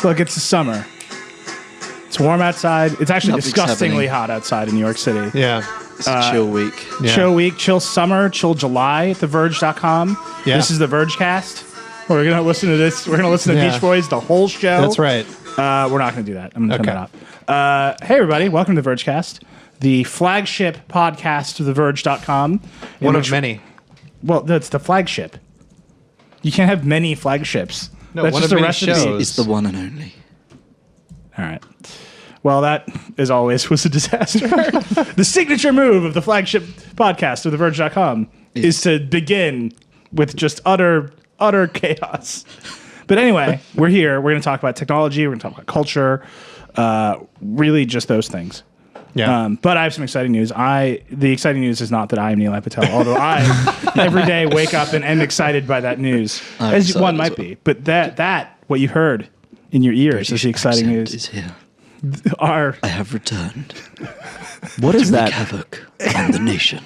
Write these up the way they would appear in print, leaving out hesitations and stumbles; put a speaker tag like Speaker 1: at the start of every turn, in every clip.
Speaker 1: Look, it's the summer. It's warm outside. It's actually
Speaker 2: Nothing's
Speaker 1: disgustingly
Speaker 2: happening.
Speaker 1: hot outside in New York City.
Speaker 3: Yeah.
Speaker 2: It's a chill week.
Speaker 3: Yeah.
Speaker 1: Chill week, chill summer, chill July at theverge.com.
Speaker 3: Yeah.
Speaker 1: This is the Vergecast. We're going to listen to this. We're going to listen to
Speaker 3: Yeah.
Speaker 1: Beach Boys the whole show.
Speaker 3: That's right.
Speaker 1: We're not going to do that. I'm going to turn that off. Hey, everybody. Welcome to the Vergecast, the flagship podcast of theverge.com.
Speaker 3: One of many.
Speaker 1: Well, that's the flagship. You can't have many flagships.
Speaker 3: No,
Speaker 1: that's
Speaker 3: one
Speaker 1: just
Speaker 3: of
Speaker 1: a
Speaker 3: many
Speaker 1: recipe.
Speaker 3: shows.
Speaker 2: It's the one and only.
Speaker 1: All right. Well, that, as always, was a disaster. The signature move of the flagship podcast of theverge.com is to begin with just utter chaos. But anyway, we're here. We're going to talk about technology. We're going to talk about culture. Really just those things.
Speaker 3: Yeah.
Speaker 1: But I have some exciting news. The exciting news is not that I am Nilay Patel, although I every day wake up and am excited by that news,
Speaker 2: I'm
Speaker 1: as
Speaker 2: excited
Speaker 1: one
Speaker 2: as
Speaker 1: might
Speaker 2: well.
Speaker 1: be. But that what you heard in your ears is the exciting
Speaker 2: Accent
Speaker 1: news.
Speaker 2: is here.
Speaker 1: Our
Speaker 2: I have returned.
Speaker 4: What is
Speaker 2: to wreak
Speaker 4: that?
Speaker 2: havoc on the nation.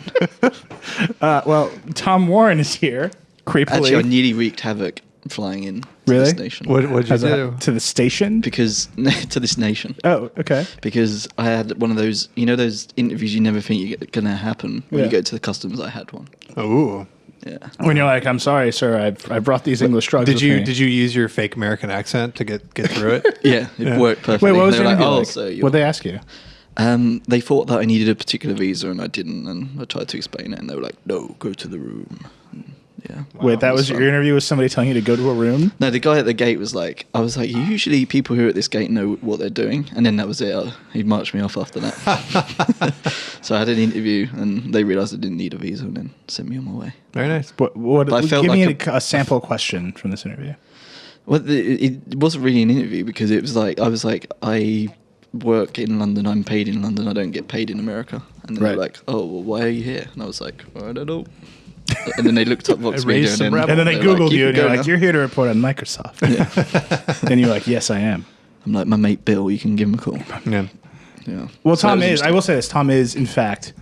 Speaker 1: well, Tom Warren is here. Creepily,
Speaker 2: Actually, I nearly wreaked havoc flying in to
Speaker 1: Really?
Speaker 2: this nation.
Speaker 3: What'd you
Speaker 1: Has
Speaker 3: do?
Speaker 1: that to the station.
Speaker 2: Because to this nation.
Speaker 1: Oh, okay.
Speaker 2: Because I had one of those, those interviews you never think are going to happen when
Speaker 1: Yeah.
Speaker 2: you go to the customs. I had one.
Speaker 3: Ooh.
Speaker 2: Yeah.
Speaker 1: When you're like, I'm sorry, sir, I brought these English drugs.
Speaker 3: Did
Speaker 1: with
Speaker 3: you
Speaker 1: me.
Speaker 3: did you use your fake American accent to get through it?
Speaker 2: Yeah, it worked perfectly.
Speaker 1: Wait, what was
Speaker 2: They
Speaker 1: your
Speaker 2: were
Speaker 1: interview
Speaker 2: like,
Speaker 1: like?
Speaker 2: so
Speaker 1: What'd they ask you?
Speaker 2: They thought that I needed a particular visa and I didn't, and I tried to explain it, and they were like, "No, go to the room." And yeah.
Speaker 1: Wait, that was
Speaker 2: fun.
Speaker 1: your interview with somebody telling you to go to a room?
Speaker 2: No, the guy at the gate was like, I was like, usually people who are at this gate know what they're doing, and then that was it. He marched me off after that. So I had an interview, and they realised I didn't need a visa, and then sent me on my way.
Speaker 3: Very nice.
Speaker 1: What
Speaker 2: But I felt
Speaker 1: give me
Speaker 2: like
Speaker 1: a sample question from this interview.
Speaker 2: Well, it wasn't really an interview because it was like, I was like, I work in London, I'm paid in London, I don't get paid in America. And then
Speaker 1: Right.
Speaker 2: they're like, oh, well, why are you here? And I was like, I don't know. And then they looked up Vox Media,
Speaker 3: raised some
Speaker 2: and then,
Speaker 3: rebel.
Speaker 1: And then they
Speaker 2: were like,
Speaker 1: Googled you,
Speaker 2: can
Speaker 1: and you're
Speaker 2: go
Speaker 1: like,
Speaker 2: now."
Speaker 1: you're here to report on Microsoft.
Speaker 2: Yeah.
Speaker 1: And you're like, yes, I am.
Speaker 2: I'm like, my mate Bill, you can give him a call.
Speaker 3: Yeah.
Speaker 2: Yeah.
Speaker 1: Well,
Speaker 2: So
Speaker 1: Tom
Speaker 2: that was
Speaker 1: is, I will say this, Tom is, in fact,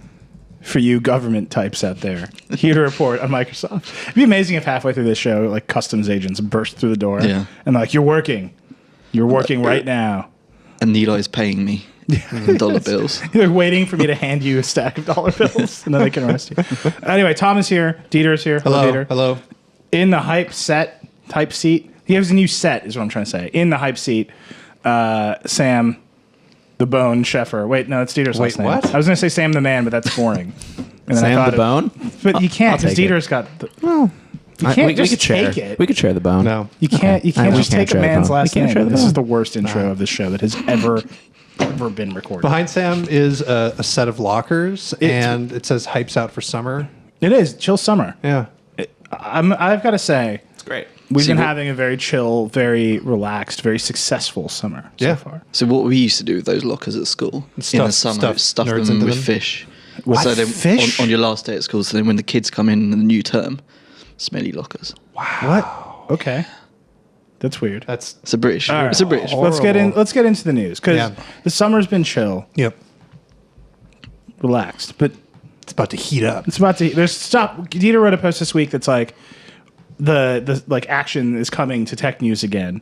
Speaker 1: for you government types out there, here to report on Microsoft. It'd be amazing if halfway through this show, like customs agents burst through the door
Speaker 2: Yeah.
Speaker 1: and like, you're working right now.
Speaker 2: And Nilay's paying me in dollar bills.
Speaker 1: They're waiting for me to hand you a stack of dollar bills, and then they can arrest you. Anyway, Tom is here. Dieter is here.
Speaker 3: Hello.
Speaker 1: Dieter.
Speaker 3: Hello.
Speaker 1: In the hype seat. He has a new set, is what I'm trying to say. In the hype seat, Sam, the Bone Sheffer. Wait, no, it's Dieter's
Speaker 3: Wait,
Speaker 1: last name.
Speaker 3: what?
Speaker 1: I was going to say Sam the Man, but that's boring. And then I
Speaker 4: Sam
Speaker 1: thought
Speaker 4: the Bone?
Speaker 1: But you can't,
Speaker 4: I'll
Speaker 1: because
Speaker 4: take it.
Speaker 1: Dieter's got the... You can't
Speaker 4: we
Speaker 1: just
Speaker 4: could share.
Speaker 1: take it.
Speaker 4: We could share the bone.
Speaker 3: No.
Speaker 1: You can't. You
Speaker 4: I
Speaker 1: can't
Speaker 4: we
Speaker 1: just
Speaker 4: can't
Speaker 1: take a
Speaker 4: share the
Speaker 1: man's
Speaker 4: bone.
Speaker 1: last
Speaker 4: We can't
Speaker 1: name.
Speaker 4: share the
Speaker 1: This is
Speaker 4: bone.
Speaker 1: the worst intro of this show that has ever been recorded.
Speaker 3: Behind Sam is a set of lockers, and it says "Hypes out for summer."
Speaker 1: It is chill summer.
Speaker 3: Yeah.
Speaker 1: I've got to say,
Speaker 4: It's great.
Speaker 1: we've
Speaker 2: See,
Speaker 1: been
Speaker 2: what-
Speaker 1: having a very chill, very relaxed, very successful summer
Speaker 3: Yeah.
Speaker 1: so far.
Speaker 2: So what we used to do with those lockers at school in the summer, stuff
Speaker 3: nerds
Speaker 2: them
Speaker 3: into
Speaker 2: with
Speaker 3: them.
Speaker 2: fish.
Speaker 1: With
Speaker 2: so then
Speaker 1: fish?
Speaker 2: On your last day at school, so then when the kids come in the new term, smelly lockers.
Speaker 1: What? Okay, that's weird.
Speaker 3: That's
Speaker 2: It's a British.
Speaker 1: All right.
Speaker 2: It's a British.
Speaker 1: Let's get into the news because
Speaker 3: Yeah.
Speaker 1: the summer's been chill,
Speaker 3: yep.
Speaker 1: relaxed, but
Speaker 3: It's about to heat up.
Speaker 1: it's about to. Dieter wrote a post this week that's like the like action is coming to tech news again.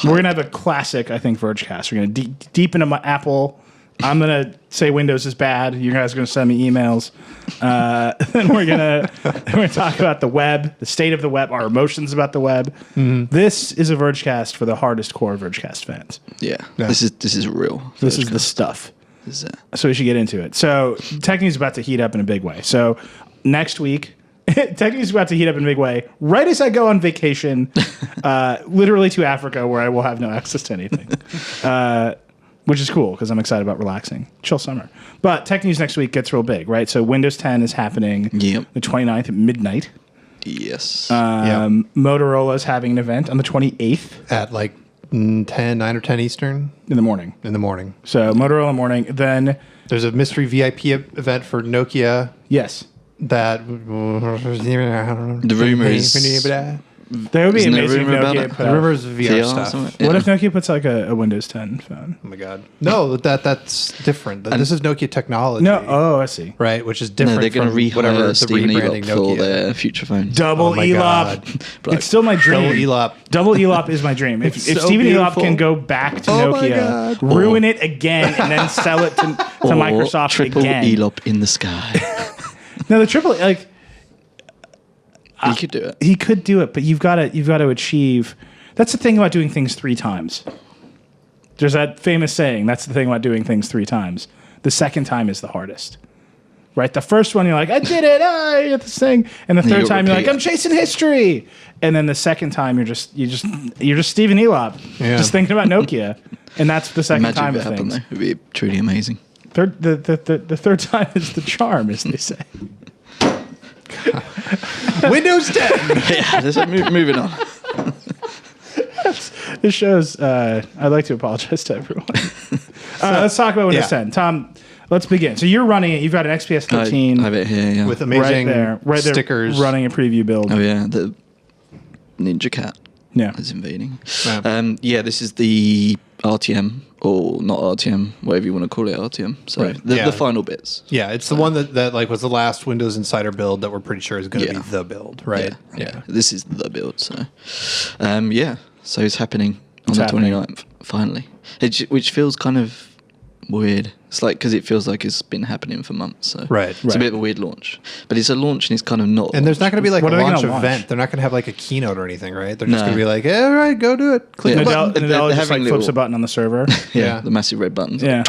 Speaker 1: We're gonna have a classic, I think, Vergecast. We're gonna deep into my Apple. I'm gonna say Windows is bad. You guys are gonna send me emails. Then we're gonna talk about the web, the state of the web, our emotions about the web. This is a Vergecast for the hardest core Vergecast fans.
Speaker 2: Yeah.
Speaker 3: Yeah.
Speaker 2: This is real.
Speaker 1: This is the stuff.
Speaker 2: This is it.
Speaker 1: So we should get into it. So tech news is about to heat up in a big way. So next week, tech news is about to heat up in a big way. Right as I go on vacation, literally to Africa, where I will have no access to anything, which is cool because I'm excited about relaxing, chill summer. But tech news next week gets real big, right? So Windows 10 is happening
Speaker 2: Yep.
Speaker 1: the 29th at midnight.
Speaker 2: Yes.
Speaker 1: Motorola is having an event on the 28th
Speaker 3: At like 9 or 10 Eastern
Speaker 1: in the morning.
Speaker 3: in the morning.
Speaker 1: So Motorola morning. Then,
Speaker 3: There's a mystery VIP event for Nokia
Speaker 1: yes.
Speaker 3: that
Speaker 2: The rumor is
Speaker 1: That would be
Speaker 2: Isn't there
Speaker 1: amazing if
Speaker 2: rumor about
Speaker 1: Nokia
Speaker 2: it?
Speaker 1: put
Speaker 3: The
Speaker 1: out.
Speaker 3: rumors of VR
Speaker 2: VR or
Speaker 3: stuff.
Speaker 2: something?
Speaker 1: What
Speaker 2: Yeah.
Speaker 1: if Nokia puts like a Windows 10 phone?
Speaker 3: Oh my god. No, that's different. This is Nokia technology.
Speaker 1: No, oh, I see.
Speaker 3: Right, which is
Speaker 2: No,
Speaker 3: different
Speaker 2: they're going to
Speaker 3: from whatever
Speaker 2: rehire
Speaker 3: the
Speaker 2: Stephen
Speaker 3: rebranding
Speaker 2: Elop for
Speaker 3: Nokia.
Speaker 2: their future phones.
Speaker 1: Double
Speaker 3: Oh my
Speaker 1: ELOP.
Speaker 3: God.
Speaker 1: It's still my dream.
Speaker 3: Double ELOP.
Speaker 1: Double ELOP is my dream. If
Speaker 3: It's so
Speaker 1: Stephen Elop
Speaker 3: beautiful.
Speaker 1: can go back to
Speaker 3: Oh my
Speaker 1: Nokia,
Speaker 3: God.
Speaker 1: ruin it again, and then sell it to
Speaker 2: Or
Speaker 1: Microsoft
Speaker 2: triple
Speaker 1: again.
Speaker 2: Elop in the sky.
Speaker 1: No, the triple like
Speaker 2: He could do it.
Speaker 1: he could do it, but you've got to achieve. That's the thing about doing things 3 times. There's that famous saying. That's the thing about doing things 3 times. The second time is the hardest. Right? The first one you're like, I did it. I get this thing. And the third
Speaker 2: you'll
Speaker 1: time you're like,
Speaker 2: repeat
Speaker 1: I'm
Speaker 2: it.
Speaker 1: chasing history. And then the second time you're just Stephen Elop,
Speaker 3: Yeah.
Speaker 1: just thinking about Nokia. And that's the second
Speaker 2: Imagine
Speaker 1: time
Speaker 2: if it
Speaker 1: of
Speaker 2: happened,
Speaker 1: things.
Speaker 2: though. It would be truly amazing.
Speaker 1: The third time is the charm, as they say.
Speaker 3: Windows 10.
Speaker 2: Yeah, moving on.
Speaker 1: This shows. I'd like to apologize to everyone. Let's talk about Windows
Speaker 3: yeah.
Speaker 1: 10. Tom, let's begin. So you're running it. You've got an XPS 13
Speaker 2: I have it here, yeah.
Speaker 3: With
Speaker 1: right
Speaker 3: amazing
Speaker 1: there,
Speaker 3: stickers.
Speaker 1: running a preview build.
Speaker 2: Oh, yeah, the Ninja Cat
Speaker 1: Yeah.
Speaker 2: is invading.
Speaker 3: Yeah.
Speaker 2: Yeah, this is the RTM, or not RTM, whatever you want to call it, RTM. So
Speaker 1: Right.
Speaker 2: the,
Speaker 3: Yeah.
Speaker 2: the final bits.
Speaker 3: Yeah, it's the one that like was the last Windows Insider build that we're pretty sure is going to
Speaker 2: Yeah.
Speaker 3: be the build, right?
Speaker 2: Yeah. This is the build. So, yeah. So it's happening on
Speaker 1: It's
Speaker 2: the
Speaker 1: happening.
Speaker 2: 29th, finally. Which feels kind of weird. It's like, because it feels like it's been happening for months. So
Speaker 3: Right.
Speaker 2: It's
Speaker 1: Right.
Speaker 2: a bit of a weird launch. But it's a launch and it's kind of not.
Speaker 3: And there's not going to be like
Speaker 1: What
Speaker 3: a
Speaker 1: are they
Speaker 3: launch
Speaker 1: gonna launch?
Speaker 3: event. They're not going to have like a keynote or anything, right? They're just
Speaker 2: No.
Speaker 3: going to be like, all right, go do it. Click
Speaker 2: Yeah.
Speaker 3: the
Speaker 1: Nadal,
Speaker 3: button.
Speaker 2: They're
Speaker 1: Nadal just
Speaker 2: having
Speaker 1: like flips
Speaker 2: little-
Speaker 1: a button on the server.
Speaker 3: Yeah.
Speaker 2: the massive red buttons.
Speaker 1: Yeah.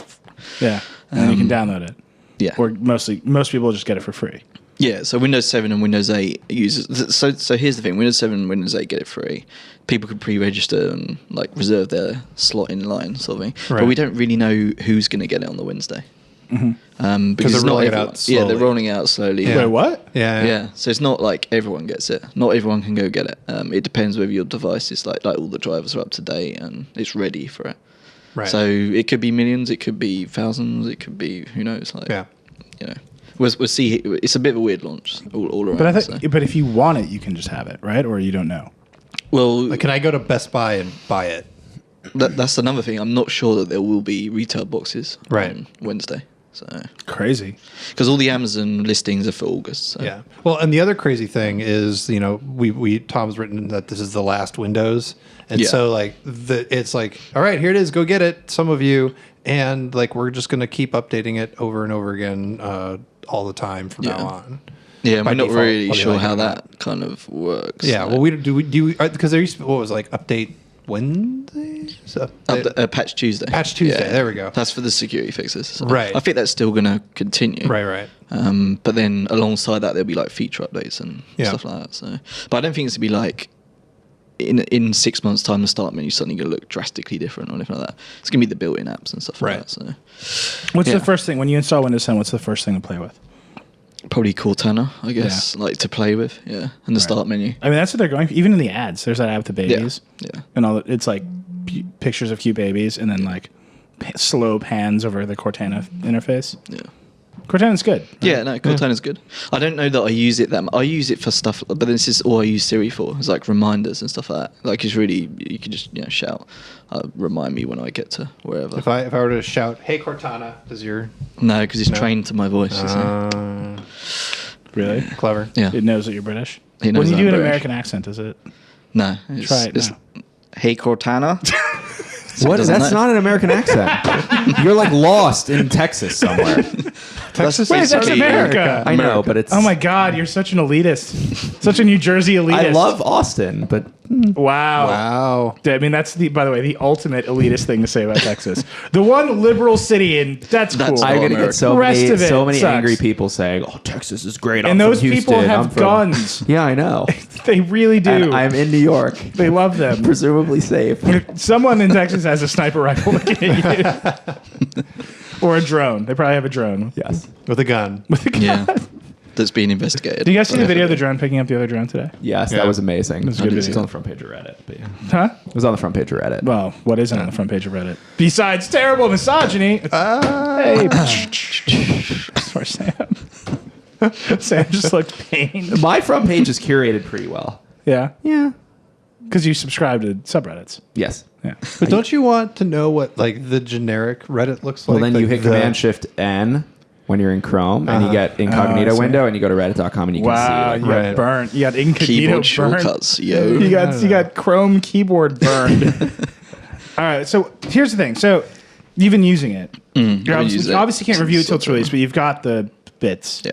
Speaker 1: Yeah. And then you can download it.
Speaker 2: Yeah.
Speaker 1: Or most people just get it for free.
Speaker 2: Yeah, so Windows 7 and Windows 8 users. So here's the thing: Windows 7 and Windows 8 get it free. People can pre-register and like reserve their slot in line, sort of thing.
Speaker 3: Right.
Speaker 2: But we don't really know who's going to get it on the Wednesday. Because
Speaker 3: they're
Speaker 2: it's not
Speaker 3: rolling it out
Speaker 2: everyone. Yeah, they're
Speaker 3: slowly.
Speaker 2: rolling it out slowly.
Speaker 3: Yeah.
Speaker 1: Wait, what?
Speaker 2: Yeah, so it's not like everyone gets it. Not everyone can go get it. It depends whether your device is like all the drivers are up to date and it's ready for it.
Speaker 3: Right.
Speaker 2: So it could be millions, it could be thousands, it could be who knows. Like,
Speaker 3: Yeah.
Speaker 2: you know, we'll see. It's a bit of a weird launch all around.
Speaker 1: But I
Speaker 2: so.
Speaker 1: think, but if you want it, you can just have it, right? Or you don't know.
Speaker 2: Well,
Speaker 3: Like, can I go to Best Buy and buy it?
Speaker 2: that's another thing. I'm not sure that there will be retail boxes
Speaker 3: Right.
Speaker 2: on Wednesday. So
Speaker 1: Crazy.
Speaker 2: because all the Amazon listings are for August. So.
Speaker 3: Yeah. Well, and the other crazy thing is, we Tom's written that this is the last Windows, and
Speaker 2: Yeah.
Speaker 3: so like it's like, all right, here it is, go get it, some of you, and like we're just gonna keep updating it over and over again all the time from
Speaker 2: Yeah.
Speaker 3: now on.
Speaker 2: Yeah,
Speaker 3: By
Speaker 2: we're not
Speaker 3: default,
Speaker 2: really
Speaker 3: I'll be
Speaker 2: sure
Speaker 3: like
Speaker 2: how
Speaker 3: that.
Speaker 2: that kind of works.
Speaker 3: Yeah.
Speaker 2: so.
Speaker 3: Well, we do because there used to be, what was it, like update Wednesday, so
Speaker 2: Patch Tuesday.
Speaker 3: Patch Tuesday, there we go.
Speaker 2: That's for the security fixes. So
Speaker 3: Right.
Speaker 2: I think that's still going to continue.
Speaker 3: right.
Speaker 2: But then alongside that, there'll be like feature updates and
Speaker 3: Yeah.
Speaker 2: stuff like that. So, but I don't think it's to be like in 6 months' time, the start menu suddenly going to look drastically different or anything like that. It's going to be the built-in apps and stuff like
Speaker 3: Right.
Speaker 2: that. So,
Speaker 1: What's
Speaker 2: Yeah.
Speaker 1: the first thing when you install Windows 10? What's the first thing to play with?
Speaker 2: probably Cortana, I guess, like to play with. Yeah, and the start menu.
Speaker 1: I mean, that's what they're going for. Even in the ads, there's that ad with the babies.
Speaker 2: Yeah.
Speaker 1: And all. It's like pictures of cute babies, and then like slow pans over the Cortana interface.
Speaker 2: Yeah.
Speaker 1: Cortana's good.
Speaker 2: Yeah, no, Cortana's good. I don't know that I use it that much. I use it for stuff, but this is all I use Siri for. It's like reminders and stuff like that. Like it's really, you can just shout, remind me when I get to wherever.
Speaker 3: If I were to shout, "Hey Cortana," does your
Speaker 2: No, because it's trained to my voice. You see.
Speaker 1: Really?
Speaker 3: clever?
Speaker 2: Yeah.
Speaker 1: It knows that you're British.
Speaker 2: It knows
Speaker 1: When you
Speaker 2: that
Speaker 1: do
Speaker 2: I'm
Speaker 1: an
Speaker 2: British.
Speaker 1: American accent, is it?
Speaker 2: No, it's,
Speaker 1: Try it
Speaker 2: it's
Speaker 1: now.
Speaker 2: Hey Cortana.
Speaker 4: What?
Speaker 2: doesn't
Speaker 4: That's
Speaker 2: know.
Speaker 4: not an American accent. You're like lost in Texas somewhere.
Speaker 3: Texas,
Speaker 1: Wait, that's
Speaker 2: Sorry,
Speaker 1: America.
Speaker 4: I know, but it's.
Speaker 1: Oh my God, you're such an elitist. Such a New Jersey elitist.
Speaker 4: I love Austin, but
Speaker 1: Wow.
Speaker 3: Wow.
Speaker 1: I mean, that's by the way, the ultimate elitist thing to say about Texas. The one liberal city in that's
Speaker 2: That's
Speaker 1: cool.
Speaker 4: I'm gonna
Speaker 2: America.
Speaker 4: get so
Speaker 1: The rest
Speaker 4: many,
Speaker 1: of it
Speaker 4: so many
Speaker 1: sucks.
Speaker 4: angry people saying, "Oh, Texas is great."
Speaker 1: And
Speaker 4: I'm
Speaker 1: those
Speaker 4: from
Speaker 1: people
Speaker 4: Houston. I'm
Speaker 1: have
Speaker 4: from-"
Speaker 1: guns.
Speaker 4: Yeah, I know.
Speaker 1: They really do.
Speaker 4: And I'm in New York,
Speaker 1: They love them.
Speaker 4: presumably safe.
Speaker 1: Someone in Texas has a sniper rifle that can hit you. Or a drone. They probably have a drone.
Speaker 4: Yes.
Speaker 3: With a gun.
Speaker 2: Yeah, that's being investigated.
Speaker 1: Did you guys see the video of the drone picking up the other drone today?
Speaker 4: Yes,
Speaker 3: Yeah.
Speaker 4: that was amazing.
Speaker 1: was a good
Speaker 4: It was
Speaker 1: video.
Speaker 4: on the front page of Reddit. But yeah.
Speaker 1: Huh?
Speaker 4: It was on the front page of Reddit.
Speaker 1: Well, what isn't on the front page of Reddit? Besides terrible misogyny. Hey. Sorry, Sam. Sam just looked pained.
Speaker 4: My front page is curated pretty well.
Speaker 1: Yeah.
Speaker 4: Yeah.
Speaker 1: Because you subscribe to subreddits.
Speaker 4: Yes.
Speaker 1: Yeah.
Speaker 3: But don't you want to know what like the generic Reddit looks like?
Speaker 4: Well, then
Speaker 3: Like
Speaker 4: you hit
Speaker 3: the-
Speaker 4: Command Shift N when you're in Chrome, and you get incognito
Speaker 1: I see.
Speaker 4: window, and you go to Reddit.com, and you
Speaker 1: Wow,
Speaker 4: can
Speaker 1: you
Speaker 4: see.
Speaker 1: got
Speaker 3: Right.
Speaker 1: burnt. You got incognito
Speaker 2: Keyboard
Speaker 1: burnt.
Speaker 2: shortcuts, yo.
Speaker 1: You got Chrome keyboard burned. All right, so here's the thing. So you've been using it. You obviously can't review it till it's released, but you've got the bits.
Speaker 2: Yeah.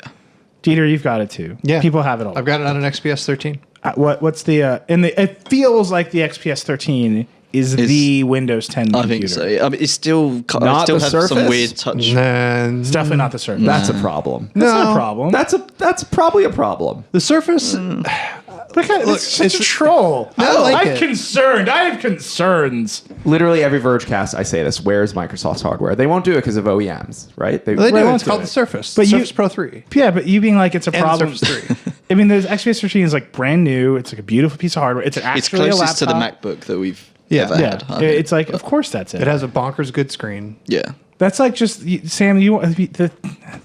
Speaker 1: Dieter, you've got it too.
Speaker 3: Yeah.
Speaker 1: People have it all.
Speaker 3: I've got it on an XPS 13.
Speaker 1: What's the it feels like the XPS 13 is the Windows 10
Speaker 2: I
Speaker 1: computer.
Speaker 2: think so. I mean, it's still
Speaker 4: Not
Speaker 2: still
Speaker 4: the
Speaker 2: have some
Speaker 4: Surface?
Speaker 2: weird touch.
Speaker 3: And
Speaker 1: It's definitely not the Surface.
Speaker 4: That's a problem.
Speaker 1: That's not
Speaker 3: No.
Speaker 1: a problem.
Speaker 4: That's probably a problem.
Speaker 3: the Surface.
Speaker 1: Look at
Speaker 3: Look,
Speaker 1: it's such a
Speaker 3: it's-
Speaker 1: troll.
Speaker 3: I like
Speaker 1: I'm
Speaker 3: it.
Speaker 1: concerned. I have concerns.
Speaker 4: Literally every Vergecast, I say this. Where's Microsoft's hardware? They won't do it because of OEMs, right?
Speaker 3: Well, they do.
Speaker 1: won't
Speaker 3: It's
Speaker 1: do
Speaker 3: called
Speaker 1: it.
Speaker 3: the Surface.
Speaker 1: But
Speaker 3: The
Speaker 1: you-
Speaker 3: Surface Pro 3.
Speaker 1: Yeah, but you being like it's a
Speaker 3: And
Speaker 1: problem.
Speaker 3: Surface 3.
Speaker 1: I mean, the XPS 13 is like brand new. It's like a beautiful piece of hardware. It's
Speaker 2: It's
Speaker 1: actually a
Speaker 2: closest to
Speaker 1: laptop.
Speaker 2: the MacBook that we've
Speaker 3: Yeah.
Speaker 2: ever
Speaker 1: Yeah,
Speaker 2: had. I think.
Speaker 1: it's like of course that's it.
Speaker 3: It has a bonkers good screen.
Speaker 2: Yeah.
Speaker 1: That's like just Sam.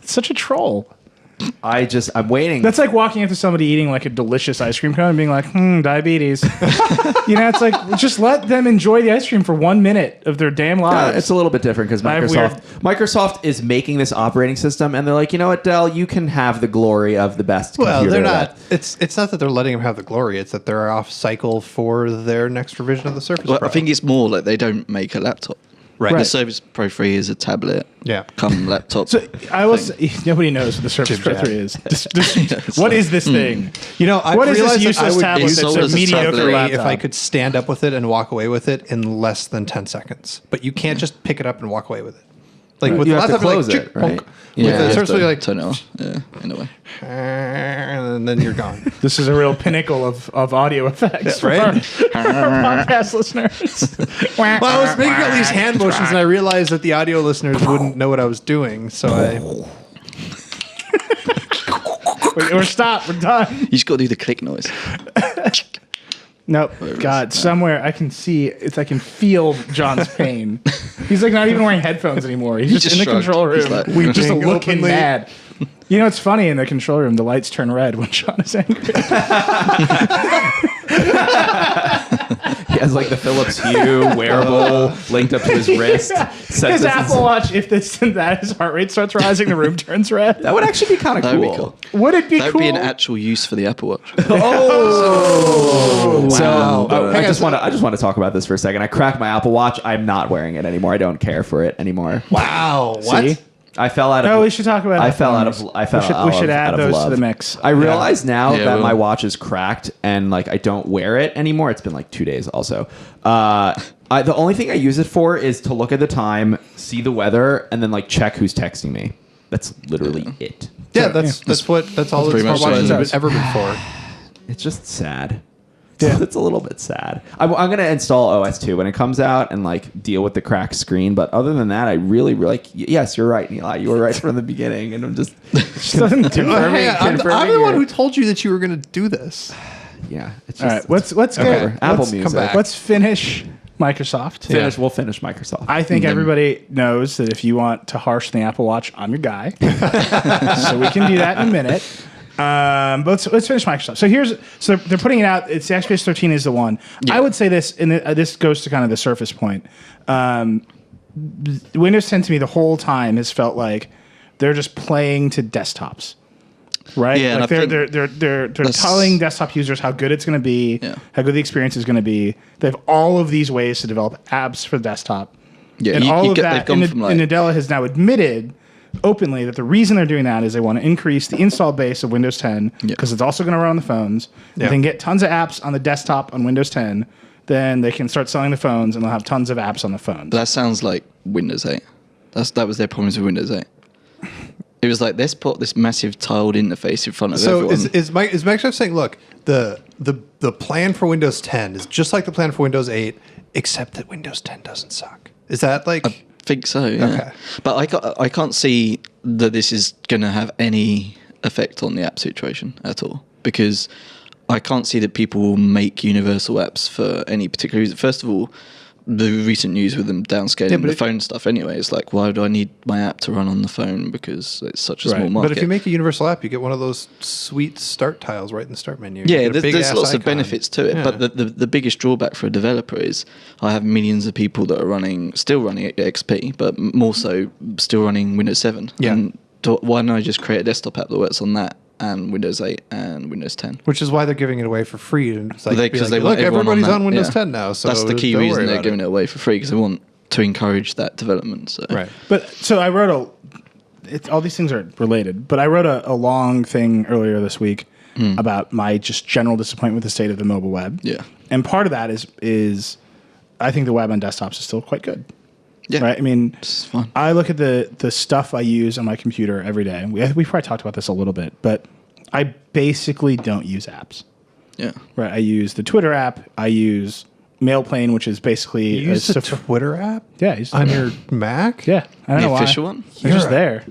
Speaker 1: Such a troll.
Speaker 4: I'm waiting.
Speaker 1: That's like walking up to somebody eating like a delicious ice cream cone and being like, diabetes. It's like just let them enjoy the ice cream for 1 minute of their damn lives.
Speaker 4: It's a little bit different because
Speaker 1: I have
Speaker 4: Microsoft is making this operating system, and they're like, you know what, Dell, you can have the glory of the best
Speaker 3: Well,
Speaker 4: computer.
Speaker 3: they're not. It's not that they're letting them have the glory. It's that they're off cycle for their next revision of the Surface
Speaker 2: Well,
Speaker 3: Pro.
Speaker 2: I think it's more like they don't make a laptop.
Speaker 3: Right.
Speaker 2: The
Speaker 3: Right.
Speaker 2: Surface Pro 3 is a tablet.
Speaker 3: Yeah.
Speaker 2: Come laptop.
Speaker 1: So I was nobody knows what the Surface Pro 3 is. What is this thing?
Speaker 3: I
Speaker 1: What is this
Speaker 3: realized that I
Speaker 1: useless
Speaker 3: would
Speaker 1: tablet
Speaker 3: use
Speaker 1: that's
Speaker 2: sold
Speaker 1: a
Speaker 2: as a
Speaker 1: mediocre
Speaker 2: tablet
Speaker 1: laptop?
Speaker 3: if I could stand up with it and walk away with it in less than 10 seconds. But you can't just pick it up and walk away with it. Like with
Speaker 4: You
Speaker 3: the
Speaker 4: have to
Speaker 3: laptop,
Speaker 4: close
Speaker 3: like,
Speaker 4: it, right?
Speaker 3: With
Speaker 2: yeah,
Speaker 3: the
Speaker 2: you
Speaker 3: Surface,
Speaker 2: have to
Speaker 3: you're like,
Speaker 2: turn it off. Yeah, in a way.
Speaker 3: and then you're gone.
Speaker 1: This is a real pinnacle of audio effects for
Speaker 3: right?
Speaker 1: our podcast listeners.
Speaker 3: Well, I was making all these hand motions, and I realized that the audio listeners wouldn't know what I was doing. So I.
Speaker 1: We're stopped. We're done.
Speaker 2: You just got to do the click noise.
Speaker 1: Nope. God, somewhere I can see it's. I can feel John's pain. He's like not even wearing headphones anymore. He's just in the
Speaker 2: shrugged.
Speaker 1: control room.
Speaker 2: He's like,
Speaker 1: We just
Speaker 3: Being
Speaker 1: looking
Speaker 3: openly-
Speaker 1: mad. You know, it's funny in the control room. The lights turn red when John is angry.
Speaker 4: He has like the Philips Hue wearable linked up to his wrist. Sets
Speaker 1: His
Speaker 4: us-
Speaker 1: Apple Watch, if this and that, his heart rate starts rising, the room turns red.
Speaker 4: That would actually be kind of
Speaker 2: That'd
Speaker 4: cool.
Speaker 2: be cool.
Speaker 1: Would it be
Speaker 2: That'd
Speaker 1: cool?
Speaker 2: be an actual use for the Apple Watch.
Speaker 4: Oh, so
Speaker 3: Wow.
Speaker 4: I just want to talk about this for a second. I cracked my Apple Watch. I'm not wearing it anymore. I don't care for it anymore.
Speaker 3: Wow. What?
Speaker 1: See?
Speaker 4: I fell out of.
Speaker 1: No, we should talk about.
Speaker 4: I fell out
Speaker 1: headphones.
Speaker 4: of. I fell
Speaker 1: We should,
Speaker 4: out
Speaker 1: we should
Speaker 4: of,
Speaker 1: add
Speaker 4: out of
Speaker 1: those
Speaker 4: love.
Speaker 1: to the mix.
Speaker 4: I realize now
Speaker 2: Yeah,
Speaker 4: that
Speaker 2: well.
Speaker 4: my watch is cracked and like I don't wear it anymore. It's been like 2 days. Also, the only thing I use it for is to look at the time, see the weather, and then like check who's texting me. That's literally it.
Speaker 3: Yeah, that's all
Speaker 2: That's
Speaker 3: the
Speaker 2: pretty much
Speaker 3: smartwatches
Speaker 2: what
Speaker 3: have
Speaker 2: it
Speaker 3: ever been for.
Speaker 4: It's just sad.
Speaker 1: Yeah.
Speaker 4: It's a little bit sad. I'm going to install OS 2 when it comes out and like deal with the cracked screen. But other than that, I really like. Yes, you're right, Nilay. You were right from the beginning, and I'm just
Speaker 1: Doesn't do it.
Speaker 3: Hey, I'm
Speaker 4: confirming
Speaker 3: the one
Speaker 4: your-
Speaker 3: who told you that you were going to do this.
Speaker 4: yeah. It's
Speaker 1: All
Speaker 4: just,
Speaker 1: right, let's
Speaker 4: whatever.
Speaker 1: get
Speaker 4: Apple
Speaker 1: let's
Speaker 4: Music.
Speaker 3: come back.
Speaker 1: Let's finish Microsoft.
Speaker 4: Finish. We'll finish Microsoft.
Speaker 1: I think everybody knows that if you want to harsh the Apple Watch, I'm your guy. So we can do that in a minute. But let's finish Microsoft. So they're putting it out. It's the XPS 13 is the one. I would say this, and this goes to kind of the Surface point. Windows 10 to me the whole time has felt like they're just playing to desktops. Right?
Speaker 2: Yeah, and
Speaker 1: like
Speaker 2: I
Speaker 1: they're
Speaker 2: that's-
Speaker 1: telling desktop users how good it's going to be,
Speaker 2: Yeah.
Speaker 1: how good the experience is going to be. They have all of these ways to develop apps for the desktop.
Speaker 2: Yeah,
Speaker 1: And all of
Speaker 2: they've
Speaker 1: that,
Speaker 2: gone
Speaker 1: and
Speaker 2: from like
Speaker 1: Nadella has now admitted openly that the reason they're doing that is they want to increase the install base of Windows 10 because it's also going to run on the phones.
Speaker 3: Yeah.
Speaker 1: They can get tons of apps on the desktop on Windows 10. Then they can start selling the phones, and they'll have tons of apps on the phones.
Speaker 2: that sounds like Windows 8. That was their problems with Windows 8. It was like let's put this massive tiled interface in front of
Speaker 3: So
Speaker 2: everyone.
Speaker 3: is Microsoft saying, look, the plan for Windows 10 is just like the plan for Windows 8, except that Windows 10 doesn't suck? Is that like?
Speaker 2: I think so. Yeah.
Speaker 3: Okay.
Speaker 2: But I can't see that this is going to have any effect on the app situation at all because I can't see that people will make universal apps for any particular reason. First of all, the recent news with them downscaling the phone stuff anyway. It's like, why do I need my app to run on the phone because it's such a small market?
Speaker 3: But if you make a universal app, you get one of those sweet start tiles right in the start menu.
Speaker 2: Yeah, there's lots of benefits to it. But the biggest drawback for a developer is I have millions of people that are still running XP, but more so still running Windows 7.
Speaker 3: Yeah.
Speaker 2: And why don't I just create a desktop app that works on that and Windows 8 and Windows 10?
Speaker 3: Which is why they're giving it away for free. And it's like,
Speaker 2: Because they
Speaker 3: look,
Speaker 2: want everyone
Speaker 3: everybody's on
Speaker 2: that.
Speaker 3: Windows 10 now. So
Speaker 2: that's the key
Speaker 3: don't
Speaker 2: reason
Speaker 3: worry
Speaker 2: they're
Speaker 3: about
Speaker 2: giving it away for free, because they want to encourage that development. So.
Speaker 3: Right.
Speaker 1: But so I wrote all these things are related, but I wrote a long thing earlier this week about my just general disappointment with the state of the mobile web.
Speaker 2: Yeah.
Speaker 1: And part of that is I think the web on desktops is still quite good.
Speaker 2: Yeah.
Speaker 1: Right. I mean,
Speaker 2: It's fun.
Speaker 1: I look at the stuff I use on my computer every day. We've probably talked about this a little bit, but I basically don't use apps.
Speaker 2: Yeah.
Speaker 1: Right. I use the Twitter app. I use Mailplane, which is basically
Speaker 3: You use the Twitter app
Speaker 1: yeah, I use
Speaker 3: on your Mac?
Speaker 1: yeah. I don't
Speaker 2: The
Speaker 1: know why.
Speaker 2: official one?
Speaker 1: It's just there.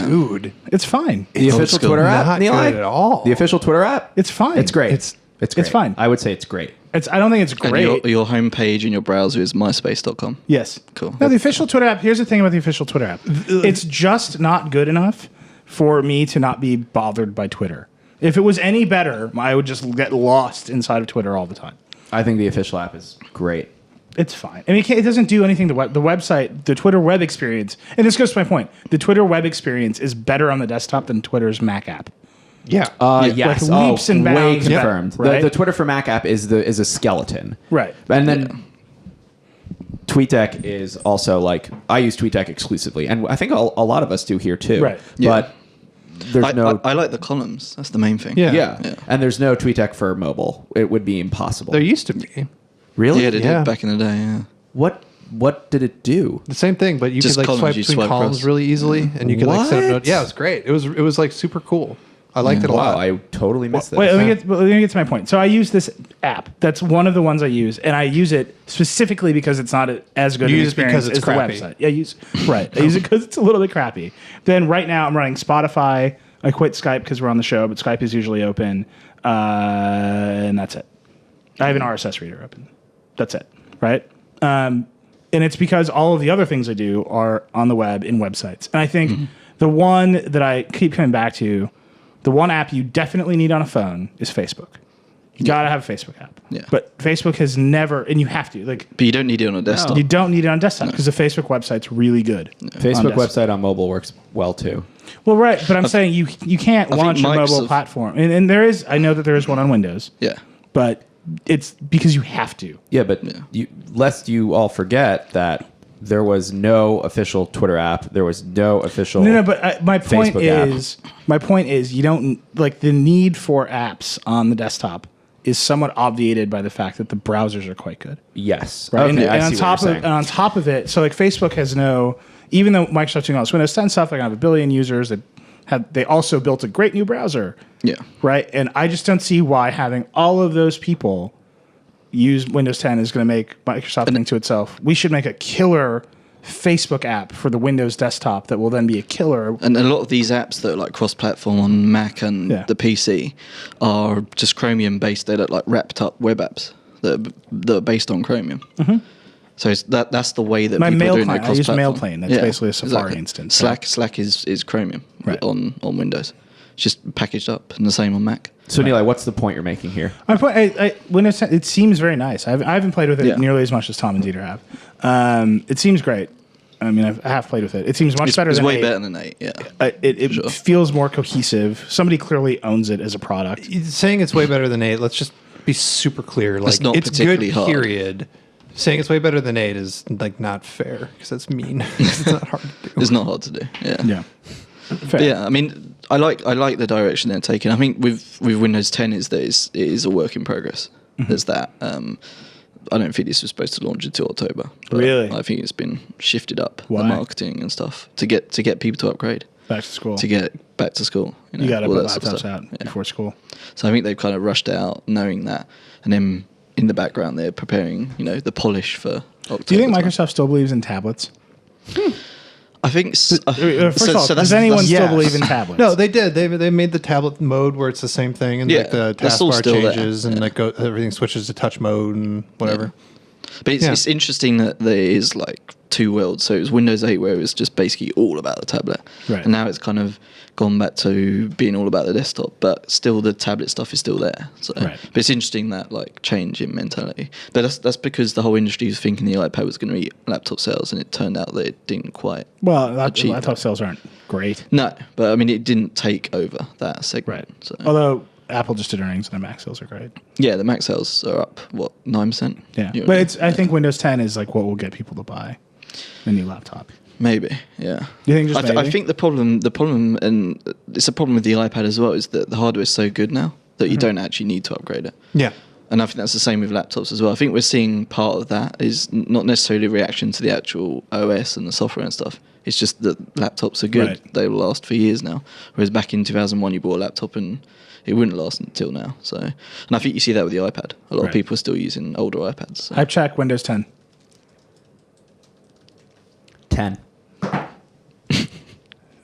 Speaker 3: Dude.
Speaker 1: It's fine.
Speaker 4: The
Speaker 2: Old
Speaker 4: official
Speaker 2: school.
Speaker 4: Twitter app,
Speaker 3: Not
Speaker 4: Nilay?
Speaker 3: good at all.
Speaker 4: The official Twitter app?
Speaker 1: It's fine.
Speaker 4: It's great.
Speaker 3: It's-
Speaker 4: great.
Speaker 1: fine.
Speaker 4: I would say it's great.
Speaker 1: I don't think it's
Speaker 2: And
Speaker 1: great.
Speaker 2: your homepage in your browser is myspace.com.
Speaker 1: Yes.
Speaker 2: Cool.
Speaker 1: No, the official Twitter app. Here's the thing about the official Twitter app. It's just not good enough for me to not be bothered by Twitter. If it was any better, I would just get lost inside of Twitter all the time.
Speaker 4: I think the official app is great.
Speaker 1: It's fine. I mean, it doesn't do anything. The website, the Twitter web experience, and this goes to my point. The Twitter web experience is better on the desktop than Twitter's Mac app.
Speaker 3: Yeah.
Speaker 4: Yes.
Speaker 1: Like leaps and
Speaker 4: way
Speaker 1: bounds
Speaker 4: confirmed.
Speaker 1: better, right?
Speaker 4: The Twitter for Mac app is a skeleton.
Speaker 1: Right.
Speaker 4: And then TweetDeck is also like, I use TweetDeck exclusively, and I think a lot of us do here too.
Speaker 1: Right.
Speaker 4: But there's
Speaker 2: I like the columns. That's the main thing.
Speaker 3: Yeah.
Speaker 4: yeah. And there's no TweetDeck for mobile. It would be impossible.
Speaker 3: There used to be.
Speaker 4: Really?
Speaker 2: Yeah, they
Speaker 3: Yeah.
Speaker 2: did back in the day, yeah.
Speaker 4: What did it do?
Speaker 3: The same thing, but you
Speaker 2: Just
Speaker 3: could like
Speaker 2: columns,
Speaker 3: swipe
Speaker 2: you
Speaker 3: between
Speaker 2: swipe
Speaker 3: columns
Speaker 2: across.
Speaker 3: really easily, and you could like set up
Speaker 4: What?
Speaker 3: notes. Yeah, it was great. It was like super cool. I liked it a
Speaker 4: Wow,
Speaker 3: lot.
Speaker 4: I totally missed this.
Speaker 1: Wait, let me get to my point. So I use this app. That's one of the ones I use, and I use it specifically because it's not as good
Speaker 3: You
Speaker 1: an
Speaker 3: use it
Speaker 1: experience
Speaker 3: because it's
Speaker 1: as
Speaker 3: crappy.
Speaker 1: the website. Yeah, I use it because it's a little bit crappy. Then right now I'm running Spotify. I quit Skype because we're on the show, but Skype is usually open, and that's it. I have an RSS reader open. That's it, right? And it's because all of the other things I do are on the web in websites. And I think the one that I keep coming back to, the one app you definitely need on a phone is Facebook. You gotta have a Facebook app.
Speaker 2: Yeah.
Speaker 1: But Facebook has never, and you have to, like,
Speaker 2: But you don't need it on a desktop.
Speaker 1: you don't need it on desktop because the Facebook website's really good.
Speaker 4: Facebook
Speaker 1: on desktop.
Speaker 4: website on mobile works well too.
Speaker 1: Well, right, but I'm saying you can't
Speaker 2: think
Speaker 1: launch a mobile
Speaker 2: Microsoft-
Speaker 1: platform, and there is. I know that there is one on Windows,
Speaker 2: Yeah.
Speaker 1: but it's because you have to.
Speaker 4: Yeah, but lest you all forget that there was no official Twitter app. There was no official.
Speaker 1: No, but my point
Speaker 4: Facebook
Speaker 1: is, you don't like the need for apps on the desktop is somewhat obviated by the fact that the browsers are quite good.
Speaker 4: Yes.
Speaker 1: Right.
Speaker 4: Okay,
Speaker 1: and
Speaker 4: I see what you're saying.
Speaker 1: on top of it, so like Facebook has no, even though Microsoft's doing all this Windows 10 stuff, like I have a billion users that they also built a great new browser.
Speaker 2: Yeah.
Speaker 1: Right. And I just don't see why having all of those people use Windows 10 is going to make Microsoft think to itself, we should make a killer Facebook app for the Windows desktop that will then be a killer.
Speaker 2: And a lot of these apps that are like cross-platform on Mac and
Speaker 1: Yeah.
Speaker 2: the PC are just Chromium-based. They're like wrapped-up web apps that are based on Chromium. Mm-hmm. So that's the way that
Speaker 1: My
Speaker 2: people
Speaker 1: mail
Speaker 2: are doing
Speaker 1: client,
Speaker 2: their
Speaker 1: I use
Speaker 2: cross-platform.
Speaker 1: Mailplane. That's basically a Safari instance.
Speaker 2: Slack is Chromium
Speaker 1: Right.
Speaker 2: on Windows. It's just packaged up and the same on Mac.
Speaker 4: So Nilay, what's the point you're making here?
Speaker 1: My point, Windows 10, it seems very nice. I haven't played with it
Speaker 2: Yeah.
Speaker 1: nearly as much as Tom and Dieter have. It seems great. I mean, I have played with it. It seems much better
Speaker 2: It's
Speaker 1: than
Speaker 2: way
Speaker 1: 8.
Speaker 2: better than 8, yeah.
Speaker 1: It
Speaker 2: Sure.
Speaker 1: feels more cohesive. Somebody clearly owns it as a product.
Speaker 3: Saying it's way better than 8, let's just be super clear. Like,
Speaker 2: not
Speaker 3: it's good,
Speaker 2: particularly hard.
Speaker 3: period. Saying it's way better than 8 is like not fair because that's mean. It's not hard to do.
Speaker 2: It's not hard to do, yeah.
Speaker 1: Yeah. Fair.
Speaker 2: But yeah, I mean, I like the direction they're taking. I think with Windows 10 it is a work in progress. There's that. I don't think this was supposed to launch until October. But
Speaker 1: Really?
Speaker 2: I think it's been shifted up,
Speaker 1: Why?
Speaker 2: the marketing and stuff, to get people to upgrade,
Speaker 1: Back to school.
Speaker 2: to get back to school.
Speaker 1: You got to
Speaker 2: all
Speaker 1: put
Speaker 2: that sort of
Speaker 1: laptops
Speaker 2: stuff.
Speaker 1: out
Speaker 2: Yeah.
Speaker 1: before school.
Speaker 2: So I think they've kind of rushed out knowing that, and then in the background they're preparing, the polish for October.
Speaker 1: Do you think
Speaker 2: time.
Speaker 1: Microsoft still believes in tablets?
Speaker 2: I think.
Speaker 1: First of all, does anyone still
Speaker 3: Yes.
Speaker 1: believe in tablets?
Speaker 3: No, they did. They made the tablet mode where it's the same thing, and
Speaker 2: Yeah,
Speaker 3: like the
Speaker 2: that's all
Speaker 3: taskbar
Speaker 2: still there.
Speaker 3: changes, and like everything switches to touch mode and whatever.
Speaker 2: But it's interesting that there is like two worlds. So it was Windows 8 where it was just basically all about the tablet.
Speaker 1: Right.
Speaker 2: And now it's kind of gone back to being all about the desktop, but still the tablet stuff is still there. So,
Speaker 1: Right.
Speaker 2: But it's interesting that like change in mentality. But that's because the whole industry was thinking the iPad was going to eat laptop sales, and it turned out that it didn't quite.
Speaker 1: Well,
Speaker 2: achieve
Speaker 1: laptop
Speaker 2: that.
Speaker 1: sales aren't great.
Speaker 2: No, but I mean it didn't take over that segment.
Speaker 1: Right.
Speaker 2: So.
Speaker 1: Although Apple just did earnings and their Mac sales are great.
Speaker 2: Yeah, the Mac sales are up 9%.
Speaker 1: Yeah.
Speaker 2: You know,
Speaker 1: But I think Windows 10 is like what will get people to buy a new laptop.
Speaker 2: maybe, yeah.
Speaker 1: You think just
Speaker 2: I
Speaker 1: maybe?
Speaker 2: think the problem, and it's a problem with the iPad as well, is that the hardware is so good now that you don't actually need to upgrade it.
Speaker 3: Yeah.
Speaker 2: And I think that's the same with laptops as well. I think we're seeing part of that is not necessarily a reaction to the actual OS and the software and stuff. It's just that laptops are good.
Speaker 1: Right.
Speaker 2: They will last for years now. Whereas back in 2001, you bought a laptop and it wouldn't last until now. So, and I think you see that with the iPad. A lot
Speaker 1: Right.
Speaker 2: of people are still using older iPads. So.
Speaker 1: Hype check Windows 10.
Speaker 4: 10.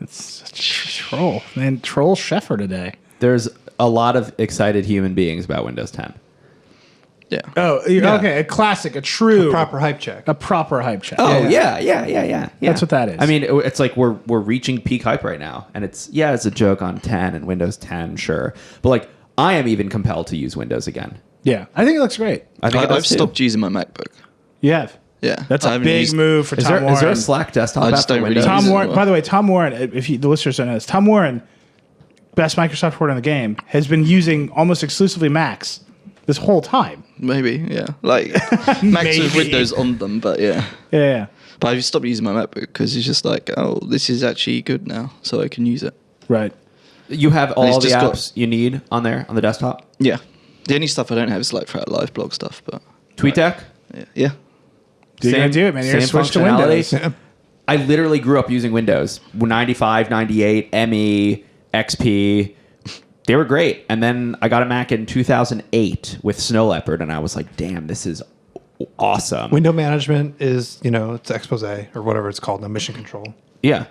Speaker 1: It's such a troll. Man, troll Sheffer today.
Speaker 4: There's a lot of excited human beings about Windows 10.
Speaker 2: Yeah.
Speaker 1: Oh,
Speaker 3: Yeah.
Speaker 1: okay. A classic, a true.
Speaker 3: Proper hype check.
Speaker 1: A proper hype check.
Speaker 4: Oh
Speaker 3: Yeah.
Speaker 4: yeah.
Speaker 1: That's what that is.
Speaker 4: I mean, it's like we're reaching peak hype right now, and it's a joke on 10 and Windows 10, sure, but like I am even compelled to use Windows again.
Speaker 1: Yeah. I think it looks great.
Speaker 4: I think it
Speaker 2: I've
Speaker 4: does too.
Speaker 2: stopped using my MacBook.
Speaker 1: You have.
Speaker 2: Yeah.
Speaker 1: That's
Speaker 2: I
Speaker 1: a
Speaker 2: haven't
Speaker 1: big
Speaker 2: used-
Speaker 1: move for
Speaker 4: Is
Speaker 1: Tom
Speaker 4: there,
Speaker 1: Warren.
Speaker 4: is there a Slack desktop
Speaker 2: I
Speaker 4: app
Speaker 2: just
Speaker 4: for
Speaker 2: don't really
Speaker 4: Windows?
Speaker 2: use
Speaker 1: Tom
Speaker 2: it
Speaker 1: Warren,
Speaker 2: well.
Speaker 1: by the way, Tom Warren, if the listeners don't know this, Tom Warren, best Microsoft support in the game, has been using almost exclusively Macs this whole time.
Speaker 2: Maybe, yeah. Like Macs with
Speaker 1: Maybe.
Speaker 2: Windows on them, but yeah.
Speaker 1: Yeah.
Speaker 2: But I've stopped using my MacBook because it's just like, oh, this is actually good now, so I can use it.
Speaker 1: Right.
Speaker 4: You have
Speaker 2: it's
Speaker 4: all the
Speaker 2: just got-
Speaker 4: apps you need on there on the desktop.
Speaker 2: Yeah. The only stuff I don't have is like for our live blog stuff, but
Speaker 4: TweetDeck.
Speaker 2: yeah.
Speaker 1: You're going to do it, man. You're going to switch to Windows.
Speaker 4: I literally grew up using Windows. 95, 98, ME, XP. They were great. And then I got a Mac in 2008 with Snow Leopard, and I was like, damn, this is awesome.
Speaker 3: Window management is, it's expose or whatever it's called now, mission control.
Speaker 4: Yeah.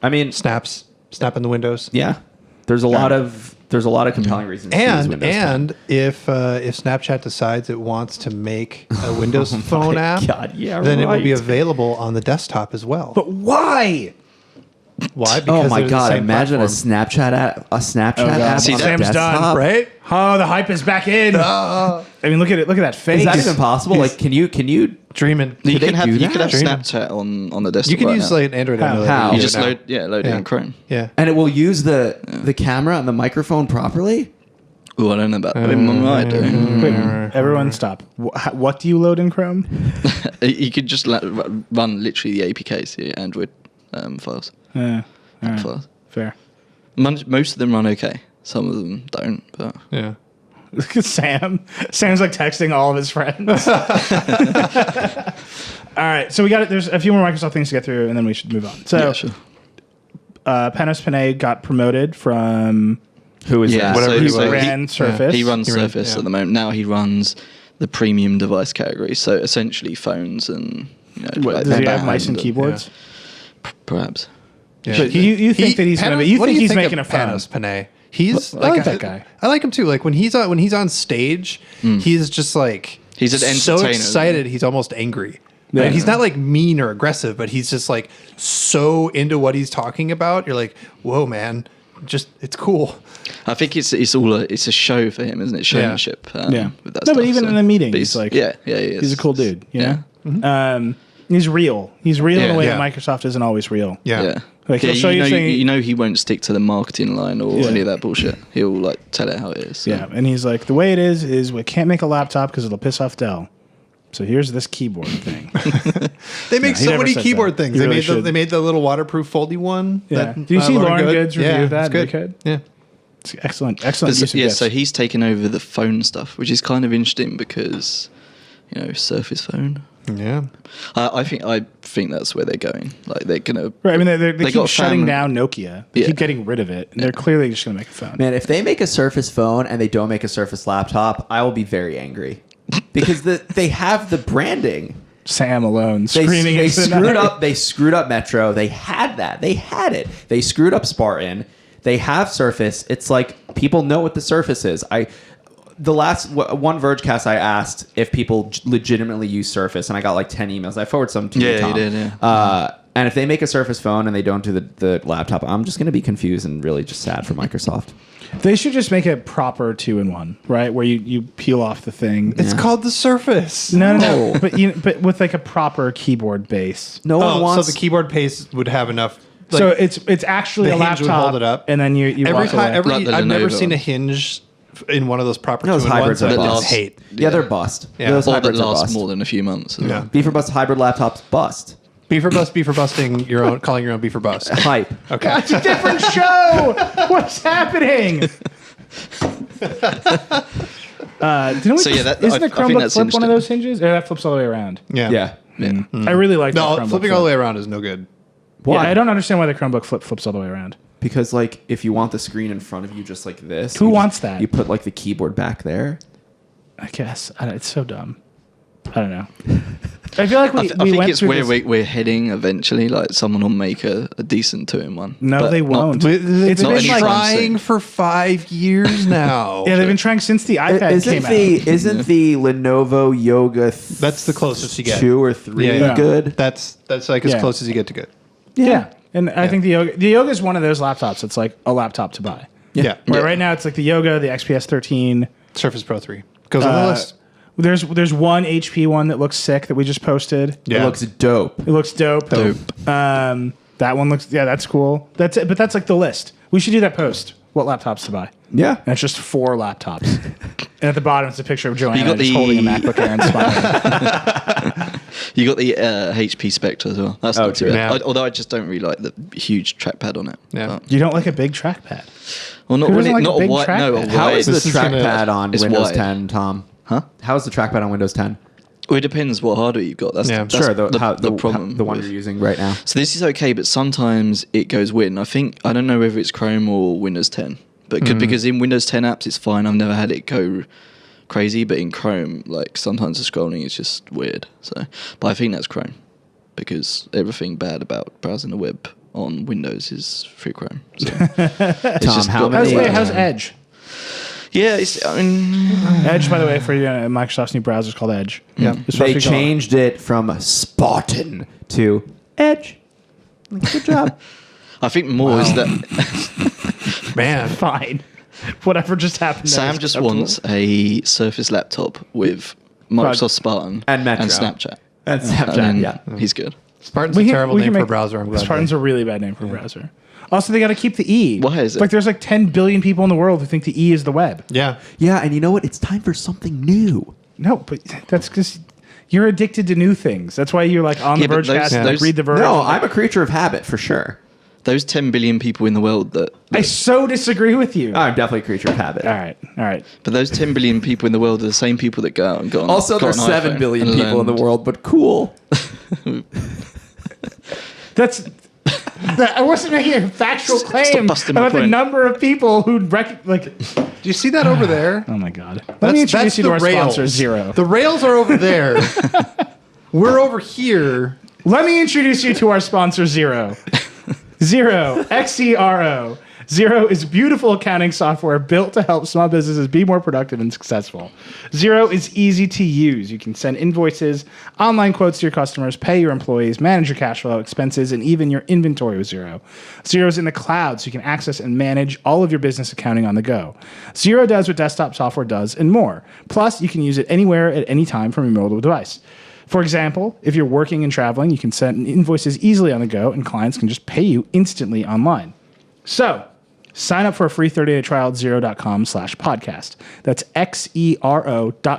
Speaker 4: I mean,
Speaker 3: Snapping the windows.
Speaker 4: yeah. There's a lot of compelling reasons to use
Speaker 3: And
Speaker 4: Windows 10.
Speaker 3: if Snapchat decides it wants to make a Windows Phone app,
Speaker 4: God, yeah,
Speaker 3: then it will be
Speaker 4: right.
Speaker 3: available on the desktop as well.
Speaker 1: But why?
Speaker 3: Why?
Speaker 4: Oh
Speaker 3: Because
Speaker 4: my
Speaker 3: they're the
Speaker 4: God!
Speaker 3: same
Speaker 4: Imagine
Speaker 3: platform.
Speaker 4: a Snapchat app. A Snapchat
Speaker 1: God.
Speaker 4: app.
Speaker 2: See,
Speaker 4: on the
Speaker 1: Sam's
Speaker 4: desktop?
Speaker 1: done,
Speaker 3: right?
Speaker 1: Oh, the hype is back in. I mean, look at that face.
Speaker 4: Is that even possible? Like, can you?
Speaker 3: Dreaming.
Speaker 2: You
Speaker 4: they
Speaker 2: can have
Speaker 4: do
Speaker 2: you could
Speaker 4: that?
Speaker 2: have
Speaker 3: Dreaming.
Speaker 2: Snapchat on the desktop.
Speaker 3: You can
Speaker 2: right
Speaker 3: use
Speaker 2: now.
Speaker 3: like an Android
Speaker 1: How?
Speaker 3: emulator.
Speaker 4: How?
Speaker 3: to
Speaker 2: You
Speaker 3: do
Speaker 2: just
Speaker 3: it now.
Speaker 2: load it
Speaker 3: Yeah.
Speaker 2: in Chrome.
Speaker 3: Yeah.
Speaker 4: And it will use the camera and the microphone properly.
Speaker 2: Oh, I don't know about that. It might do.
Speaker 1: Wait, everyone stop. What do you load in Chrome?
Speaker 2: You could just run literally the APKs, the Android files.
Speaker 1: Yeah. All right.
Speaker 2: Files.
Speaker 1: Fair.
Speaker 2: Most of them run okay. Some of them don't. But
Speaker 3: Yeah.
Speaker 1: Look at Sam. Sam's like texting all of his friends. All right. So there's a few more Microsoft things to get through, and then we should move on. So,
Speaker 2: yeah, sure.
Speaker 1: Panos Panay got promoted from
Speaker 4: Who is
Speaker 2: Yeah,
Speaker 4: that?
Speaker 3: Whatever
Speaker 2: so,
Speaker 3: he
Speaker 2: so
Speaker 3: was.
Speaker 1: ran Surface.
Speaker 2: he runs
Speaker 3: He ran-
Speaker 2: Surface
Speaker 3: yeah.
Speaker 2: at the moment. Now he runs the premium device category. So essentially phones and
Speaker 1: What,
Speaker 2: like
Speaker 1: does he have
Speaker 2: band
Speaker 1: mice and
Speaker 2: and-
Speaker 1: keyboards?
Speaker 2: Perhaps.
Speaker 3: Yeah.
Speaker 1: But you think that he's
Speaker 3: Panos-
Speaker 1: going to be? You
Speaker 3: what do
Speaker 1: think he's
Speaker 3: think
Speaker 1: making a
Speaker 3: of
Speaker 1: phone?
Speaker 3: Panos Panay? He's
Speaker 1: I like that guy.
Speaker 3: I like him too. Like when he's on stage, he's just like
Speaker 2: He's an
Speaker 3: so
Speaker 2: entertainer.
Speaker 3: excited. He's almost angry.
Speaker 1: Yeah.
Speaker 3: Like, he's not like mean or aggressive, but he's just like so into what he's talking about. You're like, whoa, man! Just it's cool.
Speaker 2: I think it's a show for him, isn't it? Showmanship.
Speaker 1: Yeah.
Speaker 2: With that
Speaker 1: No,
Speaker 2: stuff,
Speaker 1: but even in a meeting,
Speaker 2: but
Speaker 1: he's like,
Speaker 2: he is.
Speaker 1: he's a cool dude. You
Speaker 2: Yeah.
Speaker 1: know? He's real. He's real in a
Speaker 2: Yeah.
Speaker 1: way
Speaker 3: Yeah.
Speaker 1: that Microsoft isn't always real.
Speaker 3: Yeah.
Speaker 2: Yeah.
Speaker 1: Like, he'll show you saying-
Speaker 2: you know he won't stick to the marketing line or
Speaker 1: Yeah.
Speaker 2: any of that bullshit. He'll like tell it how it is. So.
Speaker 1: Yeah, and he's like, the way it is we can't make a laptop because it'll piss off Dell. So here's this keyboard thing.
Speaker 3: They make
Speaker 1: he
Speaker 3: so
Speaker 1: never
Speaker 3: many
Speaker 1: says
Speaker 3: keyboard
Speaker 1: that.
Speaker 3: things.
Speaker 1: He
Speaker 3: They
Speaker 1: really
Speaker 3: made
Speaker 1: should.
Speaker 3: they made the little waterproof foldy one.
Speaker 1: Yeah.
Speaker 3: That,
Speaker 1: Do you see Lauren
Speaker 3: Good.
Speaker 1: Good's review of that?
Speaker 3: It's good.
Speaker 1: Good.
Speaker 3: Yeah.
Speaker 1: It's excellent use of
Speaker 2: Yeah,
Speaker 1: gifs.
Speaker 2: so he's taken over the phone stuff, which is kind of interesting because, Surface phone.
Speaker 3: Yeah.
Speaker 2: I think that's where they're going. Like they're gonna.
Speaker 1: Right, I mean, they
Speaker 2: They
Speaker 1: keep
Speaker 2: got
Speaker 1: shutting
Speaker 2: family-
Speaker 1: down Nokia. They
Speaker 2: Yeah.
Speaker 1: keep getting rid of it. And they're clearly just going to make a phone.
Speaker 4: Man, if they make a Surface phone and they don't make a Surface laptop, I will be very angry because they have the branding.
Speaker 1: Sam alone
Speaker 4: They,
Speaker 1: screaming
Speaker 4: they
Speaker 1: into the
Speaker 4: screwed
Speaker 1: night.
Speaker 4: up. They screwed up Metro. They had that. They had it. They screwed up Spartan. They have Surface. It's like people know what the Surface is. the last one Vergecast, I asked if people legitimately use Surface, and I got like 10 emails. I forwarded some to you, Tom.
Speaker 2: you did, yeah.
Speaker 4: And if they make a Surface phone and they don't do the laptop, I'm just going to be confused and really just sad for Microsoft.
Speaker 1: They should just make a proper 2-in-1, right? Where you peel off the thing.
Speaker 3: It's called the Surface.
Speaker 1: No. But with like a proper keyboard base.
Speaker 4: No one wants.
Speaker 3: So the keyboard base would have enough. Like,
Speaker 1: So it's actually
Speaker 3: the
Speaker 1: a
Speaker 3: hinge would
Speaker 1: laptop,
Speaker 3: hold it up.
Speaker 1: and then you
Speaker 3: every
Speaker 1: walk
Speaker 3: time,
Speaker 1: away.
Speaker 2: Like the
Speaker 3: I've never
Speaker 2: Lenovo
Speaker 3: seen a
Speaker 2: one.
Speaker 3: hinge in one of those proper
Speaker 4: Those hybrids
Speaker 3: two-in-ones.
Speaker 4: are
Speaker 3: I
Speaker 4: bust.
Speaker 3: just hate.
Speaker 4: Yeah, they're bust.
Speaker 3: Yeah.
Speaker 4: Those
Speaker 2: Or that
Speaker 4: hybrids are
Speaker 2: lasts
Speaker 4: bust.
Speaker 2: more than a few months. As well.
Speaker 4: Beaver Bust hybrid laptops bust.
Speaker 3: Beef for busting your own, calling your own beef for bust.
Speaker 4: Hype.
Speaker 3: Okay.
Speaker 1: It's a different show. What's happening? Didn't we,
Speaker 2: So, yeah, that-
Speaker 1: isn't
Speaker 2: I
Speaker 1: the
Speaker 2: think
Speaker 1: Chromebook
Speaker 2: that's
Speaker 1: flip one of
Speaker 2: interesting.
Speaker 1: those hinges? Or that flips all the way around?
Speaker 3: Yeah.
Speaker 4: Yeah.
Speaker 1: I really like that
Speaker 3: No,
Speaker 1: Chromebook
Speaker 3: flipping
Speaker 1: flip.
Speaker 3: all the way around is no good.
Speaker 1: Yeah,
Speaker 4: Why?
Speaker 1: I don't understand why the Chromebook flip flips all the way around.
Speaker 4: Because like if you want the screen in front of you just like this,
Speaker 1: Who
Speaker 4: you
Speaker 1: wants
Speaker 4: just-
Speaker 1: that?
Speaker 4: You put like the keyboard back there.
Speaker 1: I guess. It's so dumb. I don't know. I feel like
Speaker 2: I
Speaker 1: we
Speaker 2: think
Speaker 1: went
Speaker 2: it's
Speaker 1: through
Speaker 2: where
Speaker 1: this.
Speaker 2: we're heading eventually. Like someone will make a decent 2-in-1.
Speaker 1: No,
Speaker 2: But
Speaker 1: they
Speaker 2: not-
Speaker 1: won't.
Speaker 3: It's
Speaker 1: Not
Speaker 3: been
Speaker 2: anytime
Speaker 3: trying
Speaker 2: soon.
Speaker 3: for 5 years now.
Speaker 1: Yeah, they've been trying since the iPad came out.
Speaker 4: Isn't the Lenovo Yoga
Speaker 3: That's the closest you get.
Speaker 4: 2 or 3
Speaker 3: Yeah.
Speaker 4: good?
Speaker 3: That's like as
Speaker 1: Yeah.
Speaker 3: close as you get to good.
Speaker 1: Yeah. And I think the Yoga is one of those laptops. It's like a laptop to buy.
Speaker 3: Yeah.
Speaker 1: Where right now it's like the Yoga, the XPS 13.
Speaker 3: Surface Pro 3 goes on the list.
Speaker 1: There's one HP one that looks sick that we just posted.
Speaker 3: Yeah.
Speaker 4: It looks dope.
Speaker 1: It looks dope. That one looks that's cool. That's it, but that's like the list. We should do that post. What laptops to buy?
Speaker 4: Yeah.
Speaker 1: And it's just 4 laptops. And at the bottom it's a picture of Joanna
Speaker 2: got
Speaker 1: just
Speaker 2: the-
Speaker 1: holding a MacBook Air and smiling.
Speaker 2: You got the HP Spectre as well. That's not too
Speaker 3: true.
Speaker 2: bad.
Speaker 3: Yeah.
Speaker 2: Although I just don't really like the huge trackpad on it.
Speaker 3: Yeah.
Speaker 2: But-
Speaker 1: You don't like a big trackpad?
Speaker 2: well, not
Speaker 1: Who
Speaker 2: really.
Speaker 1: doesn't like a
Speaker 2: Not a
Speaker 1: big
Speaker 2: wide. No, a
Speaker 1: trackpad?
Speaker 4: How
Speaker 2: wide.
Speaker 4: is the
Speaker 3: This is gonna-
Speaker 4: trackpad on
Speaker 2: it's
Speaker 4: Windows
Speaker 2: wide.
Speaker 4: 10, Tom?
Speaker 2: Huh?
Speaker 4: How is the trackpad on Windows 10?
Speaker 2: Well, it depends what hardware you've got. That's
Speaker 3: Yeah.
Speaker 2: that's
Speaker 4: Sure,
Speaker 2: the problem.
Speaker 4: the one
Speaker 2: with-
Speaker 4: you're using right now.
Speaker 2: So this is okay, but sometimes it goes weird. And I don't know whether it's Chrome or Windows 10, but because in Windows 10 apps it's fine. I've never had it go crazy, but in Chrome, like sometimes the scrolling is just weird. So, but I think that's Chrome because everything bad about browsing the web on Windows is through Chrome. So it's
Speaker 4: Tom,
Speaker 2: just
Speaker 4: how
Speaker 2: got-
Speaker 4: many-
Speaker 1: How's Edge?
Speaker 2: Yeah, I mean,
Speaker 1: Edge, by the way, for Microsoft's new browser is called Edge.
Speaker 3: Yeah.
Speaker 1: It's supposed
Speaker 4: They
Speaker 1: to be called-
Speaker 4: changed it from Spartan to Edge. Like, good job.
Speaker 2: I think more is that
Speaker 3: Man.
Speaker 1: Fine. Whatever just happened. there
Speaker 2: Sam
Speaker 1: is
Speaker 2: just
Speaker 1: acceptable.
Speaker 2: wants a Surface laptop with Microsoft Spartan
Speaker 4: And Metro.
Speaker 2: Snapchat.
Speaker 4: That's
Speaker 2: And
Speaker 4: Snapchat,
Speaker 2: then
Speaker 4: yeah.
Speaker 2: he's good.
Speaker 3: Spartan's
Speaker 1: We
Speaker 3: a
Speaker 1: can-
Speaker 3: terrible
Speaker 1: we
Speaker 3: name
Speaker 1: can
Speaker 3: for a
Speaker 1: make-
Speaker 3: browser. I'm glad.
Speaker 1: Spartan's a really bad name for a browser. Also, they got to keep the E.
Speaker 2: Why is it?
Speaker 1: Like, there's like 10 billion people in the world who think the E is the web.
Speaker 3: Yeah.
Speaker 4: Yeah, and you know what? It's time for something new.
Speaker 1: No, but that's because you're addicted to new things. That's why you're like on
Speaker 2: Yeah,
Speaker 1: the
Speaker 2: but
Speaker 1: Vergecast,
Speaker 2: those-
Speaker 1: like read the Verge.
Speaker 4: No, I'm a creature of habit for sure.
Speaker 2: Those 10 billion people in the world
Speaker 1: I so disagree with you.
Speaker 4: I'm definitely a creature of habit.
Speaker 1: All right.
Speaker 2: but those 10 billion people in the world are the same people that go out and go on.
Speaker 4: Also,
Speaker 2: got
Speaker 4: there's
Speaker 2: an
Speaker 4: 7
Speaker 2: iPhone
Speaker 4: billion
Speaker 2: and
Speaker 4: people in the
Speaker 2: learned-
Speaker 4: world, but cool.
Speaker 1: That's. I wasn't making a factual
Speaker 2: Stop
Speaker 1: claim
Speaker 2: busting my
Speaker 1: about the
Speaker 2: point.
Speaker 1: number of people who like.
Speaker 3: Do you see that over there?
Speaker 1: Oh my god! Let me introduce you to our sponsor, Zero.
Speaker 3: The rails are over there. We're over here.
Speaker 1: Let me introduce you to our sponsor, Zero. Zero, Xero. Zero is beautiful accounting software built to help small businesses be more productive and successful. Zero is easy to use. You can send invoices, online quotes to your customers, pay your employees, manage your cash flow, expenses, and even your inventory with Zero. Zero is in the cloud, so you can access and manage all of your business accounting on the go. Zero does what desktop software does and more. Plus, you can use it anywhere at any time from your mobile device. For example, if you're working and traveling, you can send invoices easily on the go, and clients can just pay you instantly online. So, sign up for a free 30-day trial at xero.com/podcast. That's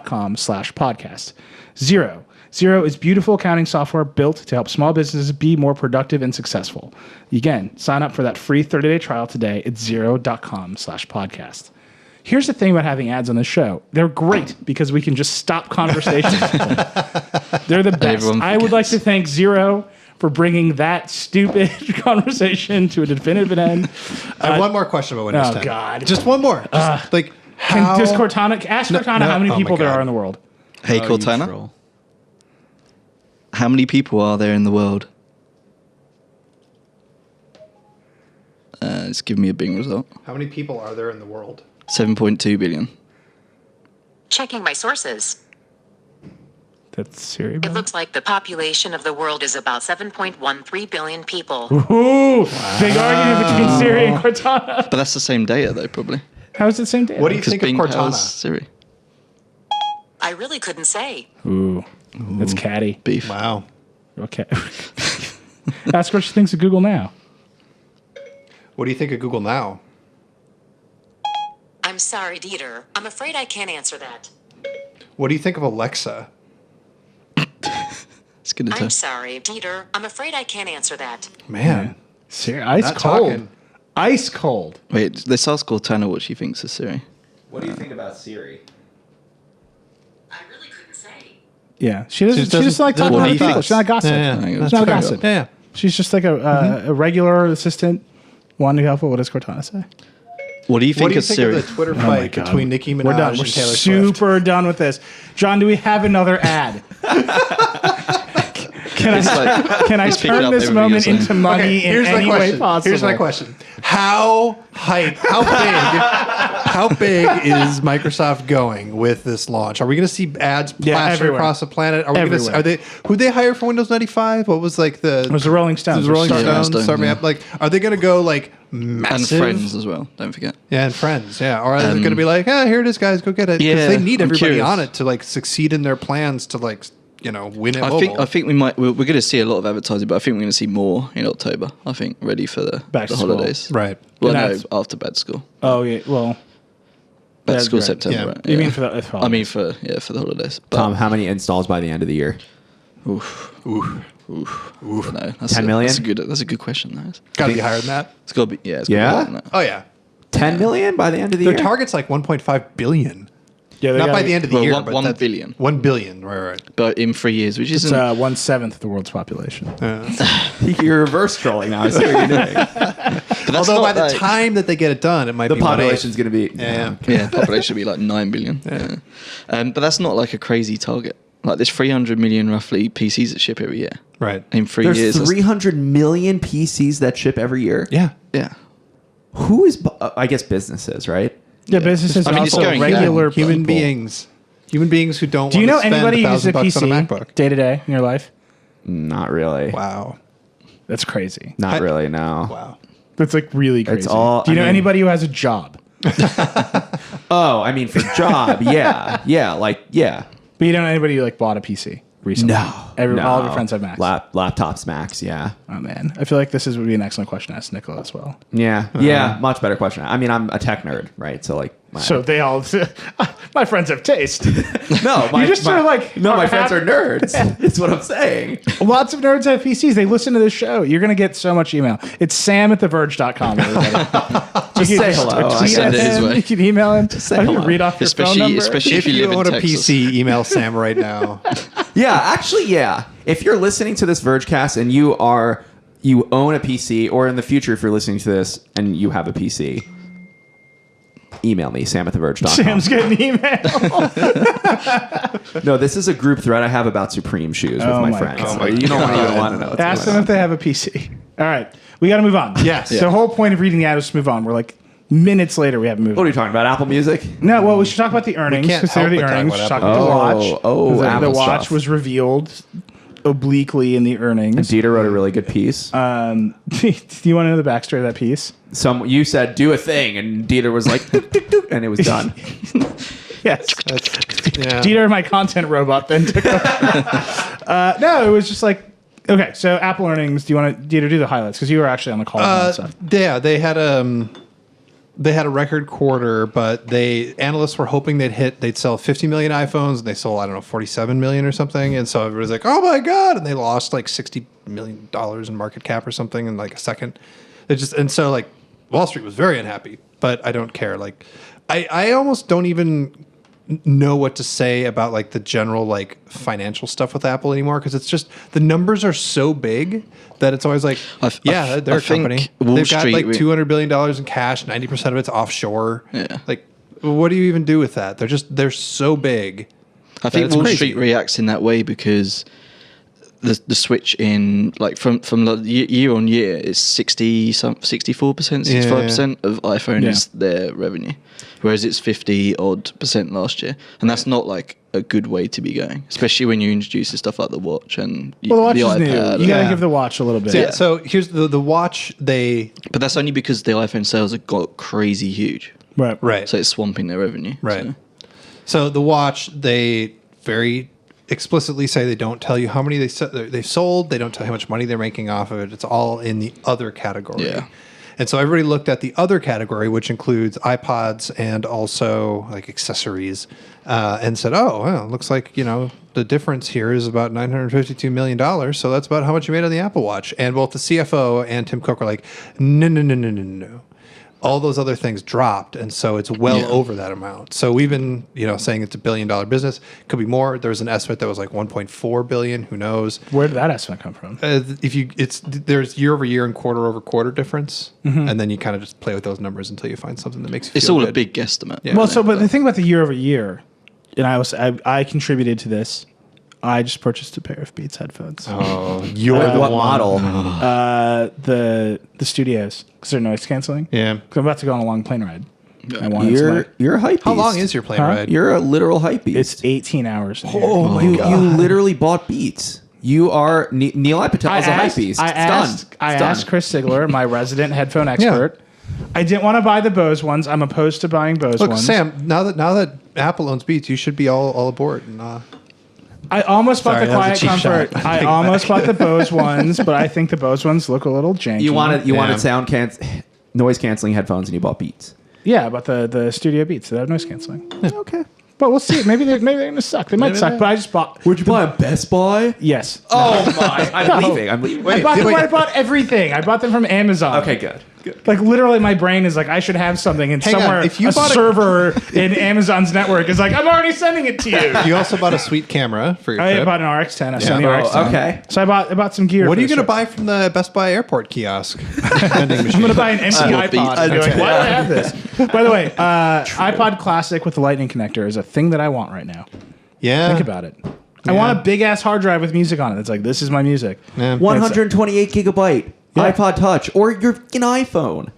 Speaker 1: xero.com/podcast. Zero. Zero is beautiful accounting software built to help small businesses be more productive and successful. Again, sign up for that free 30-day trial today at xero.com/podcast. Here's the thing about having ads on the show. They're great because we can just stop conversations. They're the best.
Speaker 2: Everyone
Speaker 1: I would like
Speaker 2: forgets.
Speaker 1: to thank Zero for bringing that stupid conversation to a definitive end.
Speaker 3: I have one more question about Windows 10.
Speaker 1: Oh, God.
Speaker 3: Just one more. Just, like, how...
Speaker 1: Does Cortana ask Cortana
Speaker 3: no,
Speaker 1: how many
Speaker 3: oh my
Speaker 1: people there
Speaker 3: God.
Speaker 1: are in the world?
Speaker 2: Hey,
Speaker 4: Oh, you
Speaker 2: Cortana,
Speaker 4: troll.
Speaker 2: how many people are there in the world? It's giving me a Bing result.
Speaker 3: How many people are there in the world?
Speaker 2: 7.2 billion.
Speaker 5: Checking my sources.
Speaker 1: That's Siri.
Speaker 5: It looks like the population of the world is about 7.13 billion people.
Speaker 1: Ooh, big argument between Siri and Cortana.
Speaker 2: But that's the same data, though, probably.
Speaker 1: How is it the same day?
Speaker 3: What do you
Speaker 2: Because
Speaker 3: think of
Speaker 2: Bing
Speaker 3: Cortana?
Speaker 2: powers Siri.
Speaker 5: I really couldn't say.
Speaker 1: Ooh, that's catty.
Speaker 2: Beef.
Speaker 3: Wow.
Speaker 1: Okay. Ask her what she thinks of Google now.
Speaker 3: What do you think of Google Now?
Speaker 5: I'm sorry, Dieter. I'm afraid I can't answer that.
Speaker 3: What do you think of Alexa?
Speaker 2: It's going to
Speaker 5: I'm
Speaker 2: tell.
Speaker 5: sorry, Dieter. I'm afraid I can't answer that.
Speaker 3: Man.
Speaker 1: Siri, ice
Speaker 3: Not
Speaker 1: cold.
Speaker 3: talking.
Speaker 1: Ice cold.
Speaker 2: Wait, let's ask Cortana what she thinks of Siri.
Speaker 4: What do you think about Siri?
Speaker 5: I really couldn't say.
Speaker 1: Yeah, she doesn't. She
Speaker 3: doesn't-
Speaker 1: just like talking
Speaker 2: what
Speaker 1: to
Speaker 2: do you
Speaker 1: people.
Speaker 2: think?
Speaker 1: She's not a gossip.
Speaker 3: Yeah,
Speaker 2: Hang on,
Speaker 1: She's not a
Speaker 2: fair
Speaker 1: gossip.
Speaker 3: Yeah.
Speaker 1: She's just like a regular assistant. One to help. What does Cortana say?
Speaker 2: What do you think
Speaker 3: What do you
Speaker 2: of
Speaker 3: think
Speaker 2: Siri?
Speaker 3: of the Twitter
Speaker 1: Oh my
Speaker 3: fight
Speaker 1: God.
Speaker 3: between Nicki Minaj
Speaker 1: We're done.
Speaker 3: and
Speaker 1: We're
Speaker 3: Taylor Swift?
Speaker 1: super done with this. John, do we have another ad? Can
Speaker 2: It's
Speaker 1: I
Speaker 2: like,
Speaker 1: can I
Speaker 2: he's picking
Speaker 1: turn
Speaker 2: up
Speaker 1: this
Speaker 2: everything
Speaker 1: moment
Speaker 2: you're
Speaker 1: into
Speaker 2: saying.
Speaker 1: money in any way possible?
Speaker 3: Here's my question. How big is Microsoft going with this launch? Are we going to see ads plastered
Speaker 1: everywhere.
Speaker 3: across the planet? Are we going to?
Speaker 1: Everywhere.
Speaker 3: Are they? Who they hire for Windows 95? What was like the?
Speaker 1: It was the Rolling Stones.
Speaker 3: It was the Rolling
Speaker 1: Starting
Speaker 3: Stones.
Speaker 2: Stones,
Speaker 3: Starting
Speaker 2: yeah.
Speaker 3: up. Like, are they going to go like
Speaker 2: And
Speaker 3: massive?
Speaker 2: Friends as well, don't forget.
Speaker 3: Yeah, and Friends. Yeah, or are they going to be like, here it is, guys, go get it? Because
Speaker 2: Yeah,
Speaker 3: they need
Speaker 2: I'm
Speaker 3: everybody
Speaker 2: curious.
Speaker 3: on it to like succeed in their plans to like win at
Speaker 2: I
Speaker 3: mobile.
Speaker 2: think we're going to see a lot of advertising, but I think we're going to see more in October. I think ready for the
Speaker 1: Back to school.
Speaker 2: holidays.
Speaker 3: Right.
Speaker 2: Well,
Speaker 1: And
Speaker 2: no,
Speaker 1: that's-
Speaker 2: after bad school.
Speaker 1: Oh yeah. Well,
Speaker 2: Bad
Speaker 1: that's
Speaker 2: school
Speaker 1: right.
Speaker 2: September.
Speaker 3: Yeah.
Speaker 2: Right?
Speaker 1: you mean for the?
Speaker 2: I mean for the holidays. But,
Speaker 4: Tom, how many installs by the end of the year?
Speaker 2: Oof. No,
Speaker 4: 10 million?
Speaker 2: That's a good question. That is.
Speaker 3: Got to be higher than that.
Speaker 2: It's got to be. Yeah. It's
Speaker 4: Yeah?
Speaker 2: Gotta be more than that.
Speaker 3: Oh yeah,
Speaker 4: 10 million by the end of the
Speaker 3: their
Speaker 4: year?
Speaker 3: target's like 1.5 billion.
Speaker 1: Yeah, they
Speaker 3: Not
Speaker 1: gotta
Speaker 3: by
Speaker 1: be-
Speaker 3: the end of the
Speaker 2: Well,
Speaker 3: year,
Speaker 2: one-
Speaker 3: but
Speaker 2: 1
Speaker 3: that's-
Speaker 2: billion.
Speaker 3: 1 billion, right.
Speaker 2: But in 3 years, which
Speaker 1: It's
Speaker 2: isn't.
Speaker 1: 1/7 of the world's population.
Speaker 4: You're reverse trolling now. I see what you're doing.
Speaker 2: but that's
Speaker 3: Although by
Speaker 2: not
Speaker 3: the
Speaker 2: like-
Speaker 3: time that they get it done, it might
Speaker 4: The
Speaker 3: be 1/8.
Speaker 4: population's going to be...
Speaker 3: Yeah.
Speaker 2: Yeah, population should be like 9 billion. Yeah. But that's not like a crazy target. Like there's 300 million roughly PCs that ship every year.
Speaker 3: Right.
Speaker 2: In 3
Speaker 4: There's
Speaker 2: years.
Speaker 4: 300 million PCs that ship every year.
Speaker 3: Yeah.
Speaker 2: Yeah.
Speaker 4: Who is... I guess businesses, right?
Speaker 1: Yeah, businesses
Speaker 2: I
Speaker 1: and
Speaker 2: mean, it's
Speaker 1: also
Speaker 2: going
Speaker 1: regular
Speaker 2: down.
Speaker 3: Human
Speaker 1: people.
Speaker 3: beings. Human beings who don't
Speaker 1: Do you know
Speaker 3: want to spend
Speaker 1: anybody who uses a
Speaker 3: $1,000 on a
Speaker 1: PC
Speaker 3: MacBook.
Speaker 1: day to day in your life?
Speaker 4: Not really.
Speaker 3: Wow.
Speaker 1: That's crazy.
Speaker 4: Not really, no.
Speaker 3: Wow.
Speaker 1: That's like really crazy.
Speaker 4: It's all-
Speaker 1: Do you
Speaker 4: I
Speaker 1: know
Speaker 4: mean-
Speaker 1: anybody who has a job?
Speaker 4: Oh, I mean, for job, yeah. Yeah, yeah.
Speaker 1: But you don't know anybody who like bought a PC recently?
Speaker 4: No.
Speaker 1: All of your friends have Macs.
Speaker 4: Laptops, Macs, yeah.
Speaker 1: Oh man, I feel like this would be an excellent question to ask Nicola as well.
Speaker 4: Yeah, yeah, much better question. I mean, I'm a tech nerd, right? So, like...
Speaker 1: So they all, my friends have taste.
Speaker 4: no,
Speaker 1: You just sort of like
Speaker 4: No,
Speaker 1: are
Speaker 4: my friends
Speaker 1: happy-
Speaker 4: are nerds. That's what I'm saying.
Speaker 1: Lots of nerds have PCs. They listen to this show. You're going to get so much email. It's sam@theverge.com.
Speaker 4: Just say hello.
Speaker 1: Tweet
Speaker 2: Send
Speaker 1: at
Speaker 2: it his
Speaker 1: him.
Speaker 2: way.
Speaker 1: You can email him.
Speaker 4: say
Speaker 1: Have you
Speaker 4: hello.
Speaker 1: read off your phone
Speaker 2: Especially-
Speaker 1: number.
Speaker 2: especially-
Speaker 3: If
Speaker 2: you
Speaker 3: you
Speaker 2: live
Speaker 3: own
Speaker 2: in
Speaker 3: a
Speaker 2: Texas.
Speaker 3: PC, email Sam right now.
Speaker 4: Yeah, actually, yeah. If you're listening to this Vergecast and you own a PC, or in the future, if you're listening to this and you have a PC, email me, sam@theverge.com.
Speaker 1: Sam's getting email.
Speaker 4: No, this is a group thread I have about Supreme shoes with
Speaker 1: Oh
Speaker 4: my
Speaker 1: my
Speaker 4: friends.
Speaker 1: God.
Speaker 4: So you don't even want to know. what's
Speaker 1: Ask
Speaker 4: going
Speaker 1: them
Speaker 4: on.
Speaker 1: if they have a PC. All right. We got to move on.
Speaker 3: Yes.
Speaker 1: The whole point of reading the ad is to move on. We're like minutes later. We haven't moved
Speaker 4: What are
Speaker 1: on.
Speaker 4: you talking about? Apple Music?
Speaker 1: No, well, we should talk about the earnings.
Speaker 3: can't
Speaker 1: Because they're the
Speaker 3: help but talk
Speaker 1: earnings. We
Speaker 3: about
Speaker 1: should talk
Speaker 3: Apple.
Speaker 1: about the watch.
Speaker 4: Oh,
Speaker 1: the
Speaker 4: Apple
Speaker 1: watch
Speaker 4: stuff.
Speaker 1: was revealed obliquely in the earnings.
Speaker 4: Dieter wrote a really good piece.
Speaker 1: Do you want to know the backstory of that piece?
Speaker 4: You said do a thing, and Dieter was like, dook, dook, dook, and it was done.
Speaker 1: Yes.
Speaker 3: Yeah.
Speaker 1: Dieter, my content robot, then took over. No, it was just like, okay, so Apple earnings. Do you want to, Dieter, do the highlights? Because you were actually on the call and stuff.
Speaker 3: Yeah, they had a record quarter, but analysts were hoping they'd sell 50 million iPhones, and they sold, I don't know, 47 million or something. And so everybody's like, oh my God. And they lost like $60 million in market cap or something in like a second. And so like Wall Street was very unhappy, but I don't care. Like I almost don't even know what to say about like the general like financial stuff with Apple anymore, because it's just the numbers are so big that it's always like, they're a
Speaker 2: think
Speaker 3: company.
Speaker 2: Wall
Speaker 3: They've got
Speaker 2: Street-
Speaker 3: like $200 billion in cash, 90% of it's offshore.
Speaker 2: Yeah.
Speaker 3: Like, what do you even do with that? They're so big.
Speaker 2: I think
Speaker 3: it's
Speaker 2: Wall
Speaker 3: crazy.
Speaker 2: Street reacts in that way because the switch in like from year on year is 64%, 65% of iPhone is their revenue, whereas it's 50% last year, and that's not like a good way to be going, especially when you introduce stuff like the watch and
Speaker 1: Well, the watch
Speaker 2: the
Speaker 1: is
Speaker 2: iPad.
Speaker 1: new. You gotta give the watch a little bit.
Speaker 3: Yeah. So here's the watch.
Speaker 2: But that's only because the iPhone sales have got crazy huge,
Speaker 1: Right.
Speaker 2: so it's swamping their revenue.
Speaker 3: Right. So the watch, they very explicitly say they don't tell you how many they've sold. They don't tell you how much money they're making off of it. It's all in the other category.
Speaker 2: Yeah.
Speaker 3: And so everybody looked at the other category, which includes iPods and also like accessories, and said, "Oh, well, it looks like the difference here is about $952 million. So that's about how much you made on the Apple Watch." And both the CFO and Tim Cook were like, "No. All those other things dropped, and so it's well over that amount." So we've been, saying it's $1 billion business. Could be more. There was an estimate that was like 1.4 billion. Who knows?
Speaker 1: Where did that estimate come from?
Speaker 3: There's year over year and quarter over quarter difference, and then you kind of just play with those numbers until you find something that makes you
Speaker 2: It's
Speaker 3: feel
Speaker 2: all
Speaker 3: good.
Speaker 2: a big guesstimate.
Speaker 3: Yeah.
Speaker 1: Well, but the thing about the year over year, and I contributed to this. I just purchased a pair of Beats headphones.
Speaker 3: Oh, you're
Speaker 4: What model?
Speaker 1: The studios, because they're noise canceling.
Speaker 3: Yeah.
Speaker 1: 'Cause I'm about to go on a long plane ride. I wanted some,
Speaker 4: You're a hype beast.
Speaker 3: How long is your plane ride?
Speaker 4: You're a literal hype beast.
Speaker 1: It's 18 hours.
Speaker 3: Oh my
Speaker 4: you
Speaker 3: god!
Speaker 4: literally bought Beats. You are Nilay Patel is a hype beast.
Speaker 1: I
Speaker 4: It's done.
Speaker 1: asked Chris Sigler, my resident headphone expert. I didn't want to buy the Bose ones. I'm opposed to buying Bose
Speaker 3: Look,
Speaker 1: ones.
Speaker 3: Sam. Now that Apple owns Beats, you should be all aboard. And,
Speaker 1: I almost bought
Speaker 3: Sorry,
Speaker 1: the
Speaker 3: that was a
Speaker 1: Quiet
Speaker 3: cheap
Speaker 1: Comfort.
Speaker 3: shot.
Speaker 1: I almost bought the Bose ones, but I think the Bose ones look a little janky.
Speaker 4: You wanted
Speaker 3: Yeah.
Speaker 4: noise canceling headphones and you bought Beats.
Speaker 1: Yeah, about the Studio Beats that have noise canceling.
Speaker 4: Okay.
Speaker 1: But we'll see. Maybe they're going to suck. They might
Speaker 3: Maybe
Speaker 1: suck.
Speaker 3: they-
Speaker 1: But I just bought.
Speaker 4: Would you buy a Best Buy?
Speaker 1: Yes.
Speaker 4: Oh my! I'm
Speaker 1: No.
Speaker 4: leaving. I'm leaving.
Speaker 1: I bought everything. I bought them from Amazon.
Speaker 4: Okay, good.
Speaker 1: Like literally, my brain is like, I should have something, and
Speaker 3: Hang on,
Speaker 1: somewhere
Speaker 3: if you
Speaker 1: a
Speaker 3: bought a-
Speaker 1: server in Amazon's network is like, I'm already sending it to you.
Speaker 3: you also bought a sweet camera for your
Speaker 1: I
Speaker 3: trip.
Speaker 1: bought an RX10, a Sony
Speaker 3: Oh,
Speaker 1: RX10.
Speaker 4: okay.
Speaker 1: So I bought some gear.
Speaker 3: What
Speaker 1: for
Speaker 3: are you
Speaker 1: this
Speaker 3: going to
Speaker 1: trip.
Speaker 3: buy from the Best Buy airport kiosk? Vending
Speaker 1: I'm
Speaker 3: machine.
Speaker 1: going to buy an empty
Speaker 2: Small
Speaker 1: iPod.
Speaker 2: Beats.
Speaker 1: And be like, why do I have this? By the way, iPod Classic with the Lightning connector is a thing that I want right now.
Speaker 3: Yeah.
Speaker 1: Think about it. I want a big ass hard drive with music on it. It's like, this is my music.
Speaker 3: Yeah.
Speaker 4: 128 gigabyte
Speaker 1: Yeah.
Speaker 4: iPod Touch or your fucking iPhone.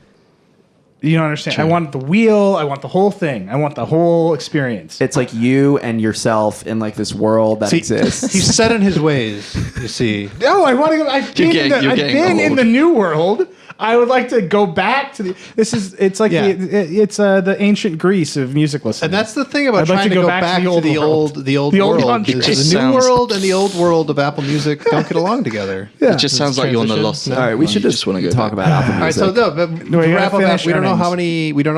Speaker 1: You don't understand. I want the wheel. I want the whole thing. I want the whole experience.
Speaker 4: It's like you and yourself in like this world that exists.
Speaker 3: He's set in his ways. You see.
Speaker 1: No, I want to go. I've been,
Speaker 2: you're getting
Speaker 1: in
Speaker 2: old.
Speaker 1: the new world. I would like to go back to the. It's like
Speaker 3: Yeah.
Speaker 1: the ancient Greece of music listening.
Speaker 3: And that's the thing about
Speaker 1: I'd like
Speaker 3: trying
Speaker 1: to
Speaker 3: to
Speaker 1: go
Speaker 3: go
Speaker 1: back
Speaker 3: back
Speaker 1: to the
Speaker 3: to the
Speaker 1: old
Speaker 3: old, the old
Speaker 1: The old
Speaker 3: world.
Speaker 1: country.
Speaker 3: is
Speaker 2: It just
Speaker 3: the new
Speaker 2: sounds-
Speaker 3: world and the old world of Apple Music don't get along together.
Speaker 2: It just sounds like you're on the
Speaker 3: transition.
Speaker 2: lost.
Speaker 3: No.
Speaker 4: All right, we should
Speaker 2: You
Speaker 4: just
Speaker 2: want to go
Speaker 4: talk
Speaker 2: back.
Speaker 4: about Apple
Speaker 3: All right,
Speaker 4: Music.
Speaker 3: so no, but
Speaker 1: we
Speaker 3: to
Speaker 1: gotta
Speaker 3: wrap up
Speaker 1: finish
Speaker 3: that, we don't know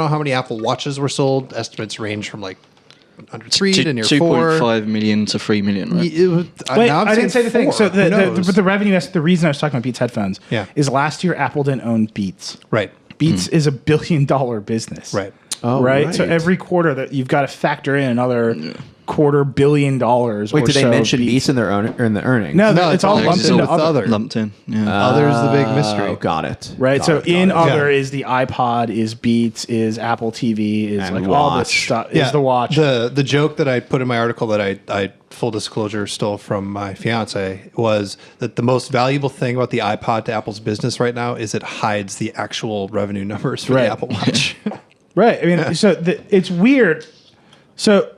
Speaker 1: earnings.
Speaker 3: how many Apple Watches were sold. Estimates range from like under 3 to near 4.
Speaker 2: 2.5 million to 3 million, right?
Speaker 1: Wait,
Speaker 3: now I'm
Speaker 1: I didn't say
Speaker 3: saying
Speaker 1: the thing.
Speaker 3: 4.
Speaker 1: So
Speaker 3: Who knows?
Speaker 1: the revenue. The reason I was talking about Beats headphones
Speaker 3: Yeah.
Speaker 1: is last year Apple didn't own Beats.
Speaker 3: Right.
Speaker 1: Beats is $1 billion business.
Speaker 3: Right.
Speaker 4: Oh,
Speaker 1: right? So
Speaker 4: right.
Speaker 1: every quarter that you've got to factor in another $250 million.
Speaker 4: Wait,
Speaker 1: or
Speaker 4: did they
Speaker 1: so
Speaker 4: mention
Speaker 1: Beats.
Speaker 4: Beats in their earnings?
Speaker 1: No,
Speaker 3: No,
Speaker 1: it's all
Speaker 3: it's
Speaker 1: lumped
Speaker 3: all
Speaker 1: into
Speaker 3: with
Speaker 1: other.
Speaker 3: other.
Speaker 2: Lumped in. Yeah.
Speaker 3: Other's the big mystery.
Speaker 4: Oh, got it.
Speaker 1: Right,
Speaker 4: Got
Speaker 1: so
Speaker 4: it,
Speaker 1: in
Speaker 4: got it.
Speaker 1: other
Speaker 3: Yeah.
Speaker 1: is the iPod, is Beats, is Apple TV, is
Speaker 4: And
Speaker 1: like all this
Speaker 4: watch.
Speaker 1: stuff. Is the watch?
Speaker 3: The joke that I put in my article that I full disclosure stole from my fiance was that the most valuable thing about the iPod to Apple's business right now is it hides the actual revenue numbers for
Speaker 1: Right.
Speaker 3: the Apple Watch.
Speaker 1: Right. I mean, so it's weird. So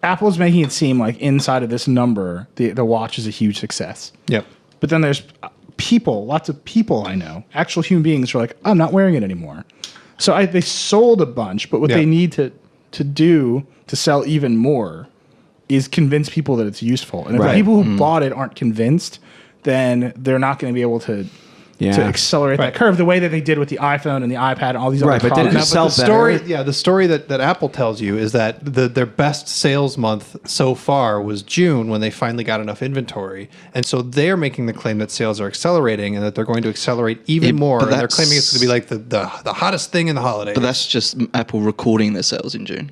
Speaker 1: Apple's making it seem like inside of this number, the watch is a huge success.
Speaker 3: Yep.
Speaker 1: But then there's people, lots of people I know, actual human beings who are like, I'm not wearing it anymore. So they sold a bunch, but what
Speaker 3: Yeah.
Speaker 1: they need to do to sell even more is convince people that it's useful. And if
Speaker 4: Right.
Speaker 1: the people who bought it aren't convinced, then they're not going to be able to
Speaker 4: Yeah.
Speaker 1: accelerate
Speaker 3: Right.
Speaker 1: that curve the way that they did with the iPhone and the iPad and all these
Speaker 4: Right,
Speaker 1: other
Speaker 4: but did it
Speaker 1: products.
Speaker 4: sell
Speaker 3: the story,
Speaker 4: better?
Speaker 3: the story that Apple tells you is that their best sales month so far was June when they finally got enough inventory, and so they're making the claim that sales are accelerating and that they're going to accelerate even
Speaker 2: Yeah,
Speaker 3: more.
Speaker 2: but
Speaker 3: And they're
Speaker 2: that's-
Speaker 3: claiming it's going to be like the hottest thing in the holidays.
Speaker 2: But that's just Apple recording their sales in June.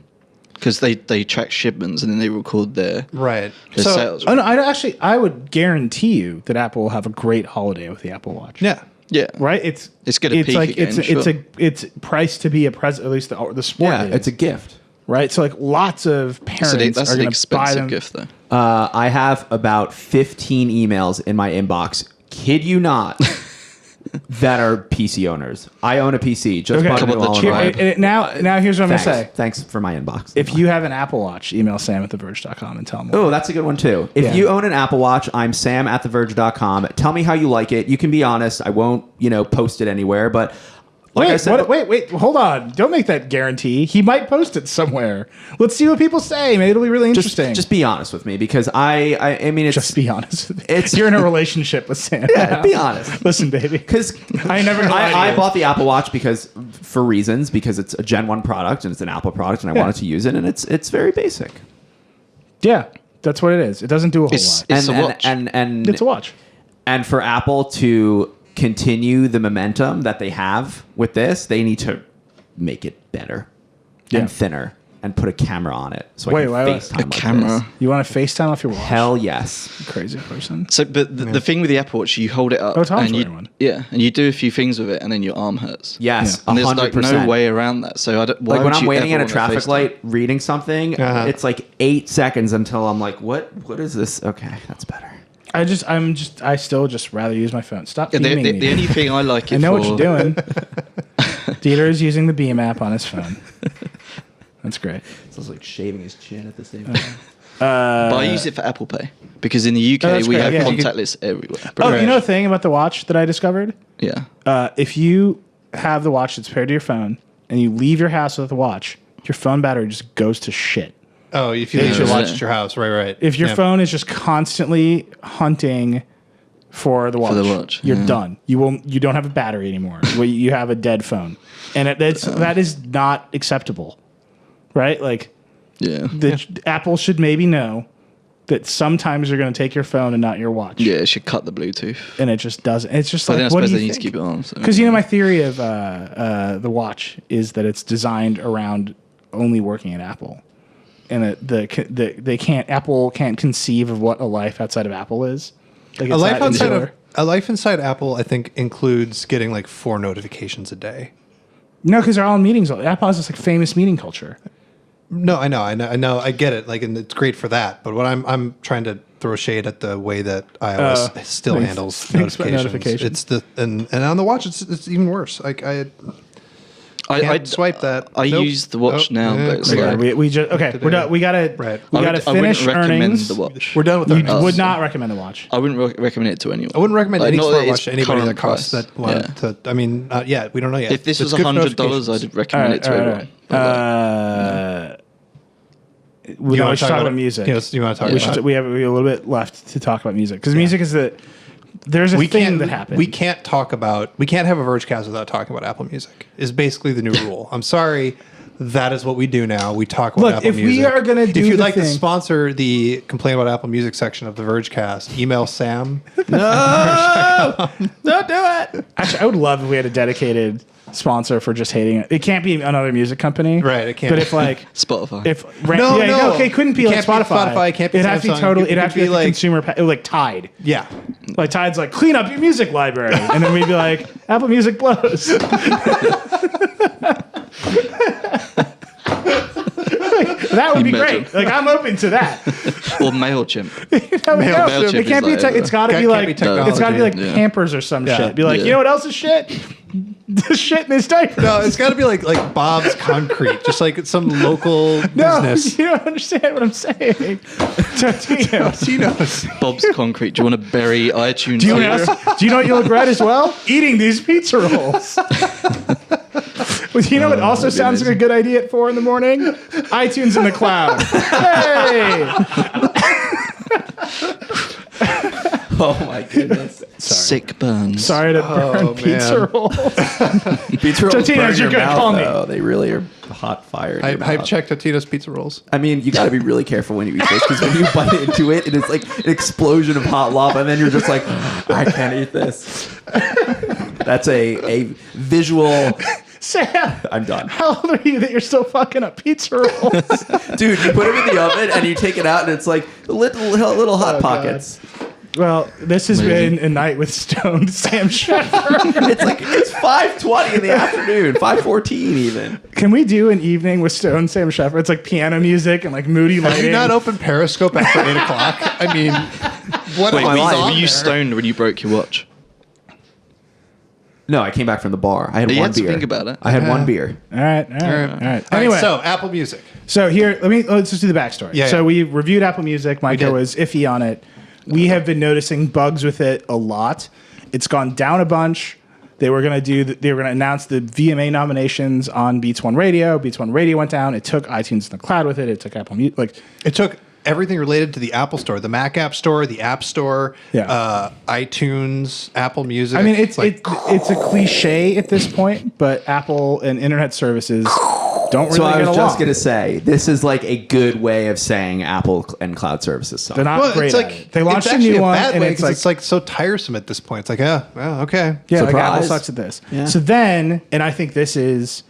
Speaker 2: Because they track shipments and then they record their
Speaker 3: right.
Speaker 2: sales.
Speaker 1: Oh, no, I would guarantee you that Apple will have a great holiday with the Apple Watch.
Speaker 3: Yeah.
Speaker 2: Yeah.
Speaker 1: Right? It's
Speaker 2: gonna peak
Speaker 1: like
Speaker 2: again,
Speaker 1: it's
Speaker 2: sure.
Speaker 1: it's priced to be a present, at least the sport.
Speaker 4: Yeah,
Speaker 1: is.
Speaker 4: it's a gift.
Speaker 1: right? So like lots of parents
Speaker 2: That's
Speaker 1: are
Speaker 2: an
Speaker 1: going to buy them.
Speaker 2: expensive gift, though.
Speaker 4: I have about 15 emails in my inbox. Kid you not. That are PC owners. I own a PC. Just bought a new all-in-one.
Speaker 1: Now here's what I'm going to say.
Speaker 4: Thanks for my inbox.
Speaker 1: If you have an Apple Watch, email sam@theverge.com and tell him.
Speaker 4: Oh, that's a good one too. If you own an Apple Watch, I'm sam@theverge.com. Tell me how you like it. You can be honest. I won't, post it anywhere, but like I said,
Speaker 1: wait, hold on. Don't make that guarantee. He might post it somewhere. Let's see what people say. Maybe it'll be really interesting.
Speaker 4: just be honest with me because I mean, it's
Speaker 1: just be honest. You're in a relationship with Sam.
Speaker 4: Yeah, be honest.
Speaker 1: Listen, baby.
Speaker 4: Because I bought the Apple Watch because it's a Gen 1 product and it's an Apple product and I wanted to use it and it's very basic.
Speaker 1: Yeah, that's what it is. It doesn't do a whole lot.
Speaker 2: It's a watch.
Speaker 4: And
Speaker 1: it's a watch.
Speaker 4: And for Apple to continue the momentum that they have with this, they need to make it better and thinner and put a camera on it so I can FaceTime
Speaker 2: a camera.
Speaker 4: This.
Speaker 1: You want to FaceTime off your watch?
Speaker 4: Hell yes.
Speaker 1: You crazy person.
Speaker 2: So, but the thing with the Apple Watch, you hold it up
Speaker 1: Tom's
Speaker 2: and
Speaker 1: wearing one.
Speaker 2: and you do a few things with it, and then your arm hurts.
Speaker 4: Yes,
Speaker 2: and there's
Speaker 4: 100%.
Speaker 2: like no way around that. So why
Speaker 4: when
Speaker 2: would
Speaker 4: I'm
Speaker 2: you
Speaker 4: waiting
Speaker 2: ever
Speaker 4: at a
Speaker 2: wanna
Speaker 4: traffic
Speaker 2: FaceTime?
Speaker 4: light reading something, it's like 8 seconds until I'm like, what is this? Okay, that's better.
Speaker 1: I still just rather use my phone. Stop beaming me.
Speaker 2: The only thing I like it
Speaker 1: I know
Speaker 2: for,
Speaker 1: what you're doing. Dieter is using the Beam app on his phone. That's great.
Speaker 4: It's like shaving his chin at the same time.
Speaker 2: But I use it for Apple Pay because in the UK
Speaker 1: that's
Speaker 2: we
Speaker 1: great.
Speaker 2: have
Speaker 1: Yeah, you
Speaker 2: contactless everywhere.
Speaker 1: Oh, you know the thing about the watch that I discovered?
Speaker 2: Yeah.
Speaker 1: If you have the watch that's paired to your phone and you leave your house with the watch, your phone battery just goes to shit.
Speaker 3: Oh, if you leave your watch at your house, right.
Speaker 1: If your phone is just constantly hunting for the watch, you're done. You don't have a battery anymore. You have a dead phone, and that is not acceptable, right? Like, Apple should maybe know that sometimes you're going to take your phone and not your watch.
Speaker 2: Yeah, it should cut the Bluetooth.
Speaker 1: And it just doesn't. It's just
Speaker 2: But then I
Speaker 1: what do
Speaker 2: suppose
Speaker 1: you
Speaker 2: they need
Speaker 1: think?
Speaker 2: to keep it on.
Speaker 1: Because my theory of the watch is that it's designed around only working at Apple, and Apple can't conceive of what a life outside of Apple is. Like
Speaker 3: A life inside Apple, I think, includes getting like 4 notifications a day.
Speaker 1: No, because they're all in meetings. Apple has this like famous meeting culture.
Speaker 3: No, I know, I get it. Like, and it's great for that. But what I'm trying to throw shade at the way that iOS still handles notifications. It's and on the watch, it's even worse. Like I swipe that.
Speaker 2: I use the watch now, but it's like,
Speaker 1: we just we're done. We gotta finish
Speaker 2: I wouldn't recommend
Speaker 1: earnings.
Speaker 2: the watch.
Speaker 3: We're done with
Speaker 1: You
Speaker 3: our
Speaker 1: would not recommend the watch.
Speaker 2: I wouldn't recommend it to anyone.
Speaker 3: I wouldn't recommend any
Speaker 2: not that
Speaker 3: smartwatch
Speaker 2: it's
Speaker 3: to anybody that
Speaker 2: current
Speaker 3: costs
Speaker 2: price.
Speaker 3: that wanted to. I mean, not yet. We don't know yet.
Speaker 2: If this
Speaker 3: It's
Speaker 2: was
Speaker 3: good for
Speaker 2: $100,
Speaker 3: notifications.
Speaker 2: I'd recommend it to everyone.
Speaker 1: We
Speaker 3: wanna
Speaker 1: should talk about music.
Speaker 3: Yes, you want to talk about it?
Speaker 1: We have a little bit left to talk about music because music is there's a thing that happened.
Speaker 3: We can't have a Vergecast without talking about Apple Music. Is basically the new rule. I'm sorry. That is what we do now. We talk about Apple Music.
Speaker 1: If we are going to do
Speaker 3: if you'd
Speaker 1: the
Speaker 3: like to
Speaker 1: thing-
Speaker 3: sponsor the Complain About Apple Music section of the Vergecast, email Sam.
Speaker 4: No! Don't do it!
Speaker 1: Actually, I would love if we had a dedicated sponsor for just hating it. It can't be another music company.
Speaker 3: Right, it can't
Speaker 1: But
Speaker 3: be.
Speaker 1: if like
Speaker 2: Spotify.
Speaker 1: it couldn't be
Speaker 3: It
Speaker 1: like
Speaker 3: can't be
Speaker 1: Spotify.
Speaker 3: Spotify, it can't be
Speaker 1: It'd have to be
Speaker 3: Samsung.
Speaker 1: totally.
Speaker 3: It
Speaker 1: It'd have to
Speaker 3: could
Speaker 1: be
Speaker 3: be
Speaker 1: like
Speaker 3: like-
Speaker 1: consumer, like Tide.
Speaker 3: Yeah.
Speaker 1: Like Tide's like clean up your music library, and then we'd be like Apple Music blows. That would be
Speaker 2: Imagine.
Speaker 1: great. Like I'm open to that.
Speaker 2: Or MailChimp. MailChimp
Speaker 1: It can't
Speaker 2: is
Speaker 1: be.
Speaker 2: like
Speaker 1: It's got to be
Speaker 3: Can't
Speaker 1: like.
Speaker 3: be
Speaker 1: It's got to be like
Speaker 2: technology.
Speaker 1: Pampers or some
Speaker 3: Yeah.
Speaker 1: shit. Be like,
Speaker 2: Yeah.
Speaker 1: you know what else is shit? The shit in his diaper.
Speaker 3: No, it's got to be like Bob's Concrete, just like some local
Speaker 1: No,
Speaker 3: business.
Speaker 1: you don't understand what I'm saying. Totino.
Speaker 3: He knows.
Speaker 2: Bob's Concrete. Do you want to bury iTunes?
Speaker 1: Do you
Speaker 2: here?
Speaker 1: know what you'll regret as well? Eating these pizza rolls. Well, you know what also sounds like a good idea at 4 in the morning? iTunes in the cloud. Hey!
Speaker 4: Oh my goodness.
Speaker 2: Sick burns.
Speaker 1: Sorry to burn pizza
Speaker 3: man.
Speaker 1: rolls.
Speaker 4: Pizza rolls
Speaker 1: Totino's,
Speaker 4: burn
Speaker 1: you're
Speaker 4: your
Speaker 1: good.
Speaker 4: mouth,
Speaker 1: Call me.
Speaker 4: though. They really are hot fire. in your
Speaker 3: I've
Speaker 4: mouth.
Speaker 3: checked Totino's pizza rolls.
Speaker 4: I mean, you got to be really careful when you eat this because when you bite into it, it's like an explosion of hot lava, and then you're just like, I can't eat this. That's a visual.
Speaker 1: Sam,
Speaker 4: I'm done.
Speaker 1: how old are you that you're still fucking up pizza rolls?
Speaker 4: Dude, you put them in the oven and you take it out, and it's like little hot pockets.
Speaker 1: Well, this has been a night with stoned Sam Shepard.
Speaker 4: It's 5:20 in the afternoon, 5:14 even.
Speaker 1: Can we do an evening with stoned Sam Shepard? It's like piano music and like moody
Speaker 3: Have
Speaker 1: lighting.
Speaker 3: you not opened Periscope after 8 o'clock? I mean, what
Speaker 2: Wait,
Speaker 3: am I
Speaker 2: were
Speaker 3: on
Speaker 2: you
Speaker 3: there?
Speaker 2: stoned when you broke your watch?
Speaker 4: No, I came back from the bar. I had
Speaker 2: You
Speaker 4: one
Speaker 2: had to
Speaker 4: beer.
Speaker 2: think about it.
Speaker 4: I had one beer.
Speaker 1: All right.
Speaker 3: All right,
Speaker 1: Anyway,
Speaker 3: so Apple Music.
Speaker 1: So here, let's just do the backstory.
Speaker 3: Yeah,
Speaker 1: So
Speaker 3: yeah.
Speaker 1: we reviewed Apple Music. Micah
Speaker 2: did.
Speaker 1: was iffy on it. We have been noticing bugs with it a lot. It's gone down a bunch. They were going to announce the VMA nominations on Beats One Radio. Beats One Radio went down. It took iTunes in the cloud with it. It took Apple Music.
Speaker 3: It took everything related to the Apple Store, the Mac App Store, the App Store,
Speaker 1: Yeah.
Speaker 3: iTunes, Apple Music.
Speaker 1: I mean, it's a cliche at this point, but Apple and internet services don't really
Speaker 4: So I
Speaker 1: get
Speaker 4: was
Speaker 1: along.
Speaker 4: just gonna say, this is like a good way of saying Apple and cloud services suck.
Speaker 1: They're not
Speaker 3: well,
Speaker 1: great
Speaker 3: it's
Speaker 1: at
Speaker 3: like
Speaker 1: it. They launched
Speaker 3: it's
Speaker 1: a
Speaker 3: actually
Speaker 1: new one,
Speaker 3: bad
Speaker 1: and
Speaker 3: way
Speaker 1: it's
Speaker 3: 'cause
Speaker 1: like,
Speaker 3: it's like so tiresome at this point. It's like, well, okay.
Speaker 1: yeah, like Apple
Speaker 4: Surprise.
Speaker 1: sucks at this.
Speaker 4: Yeah.
Speaker 1: So then, and I think this is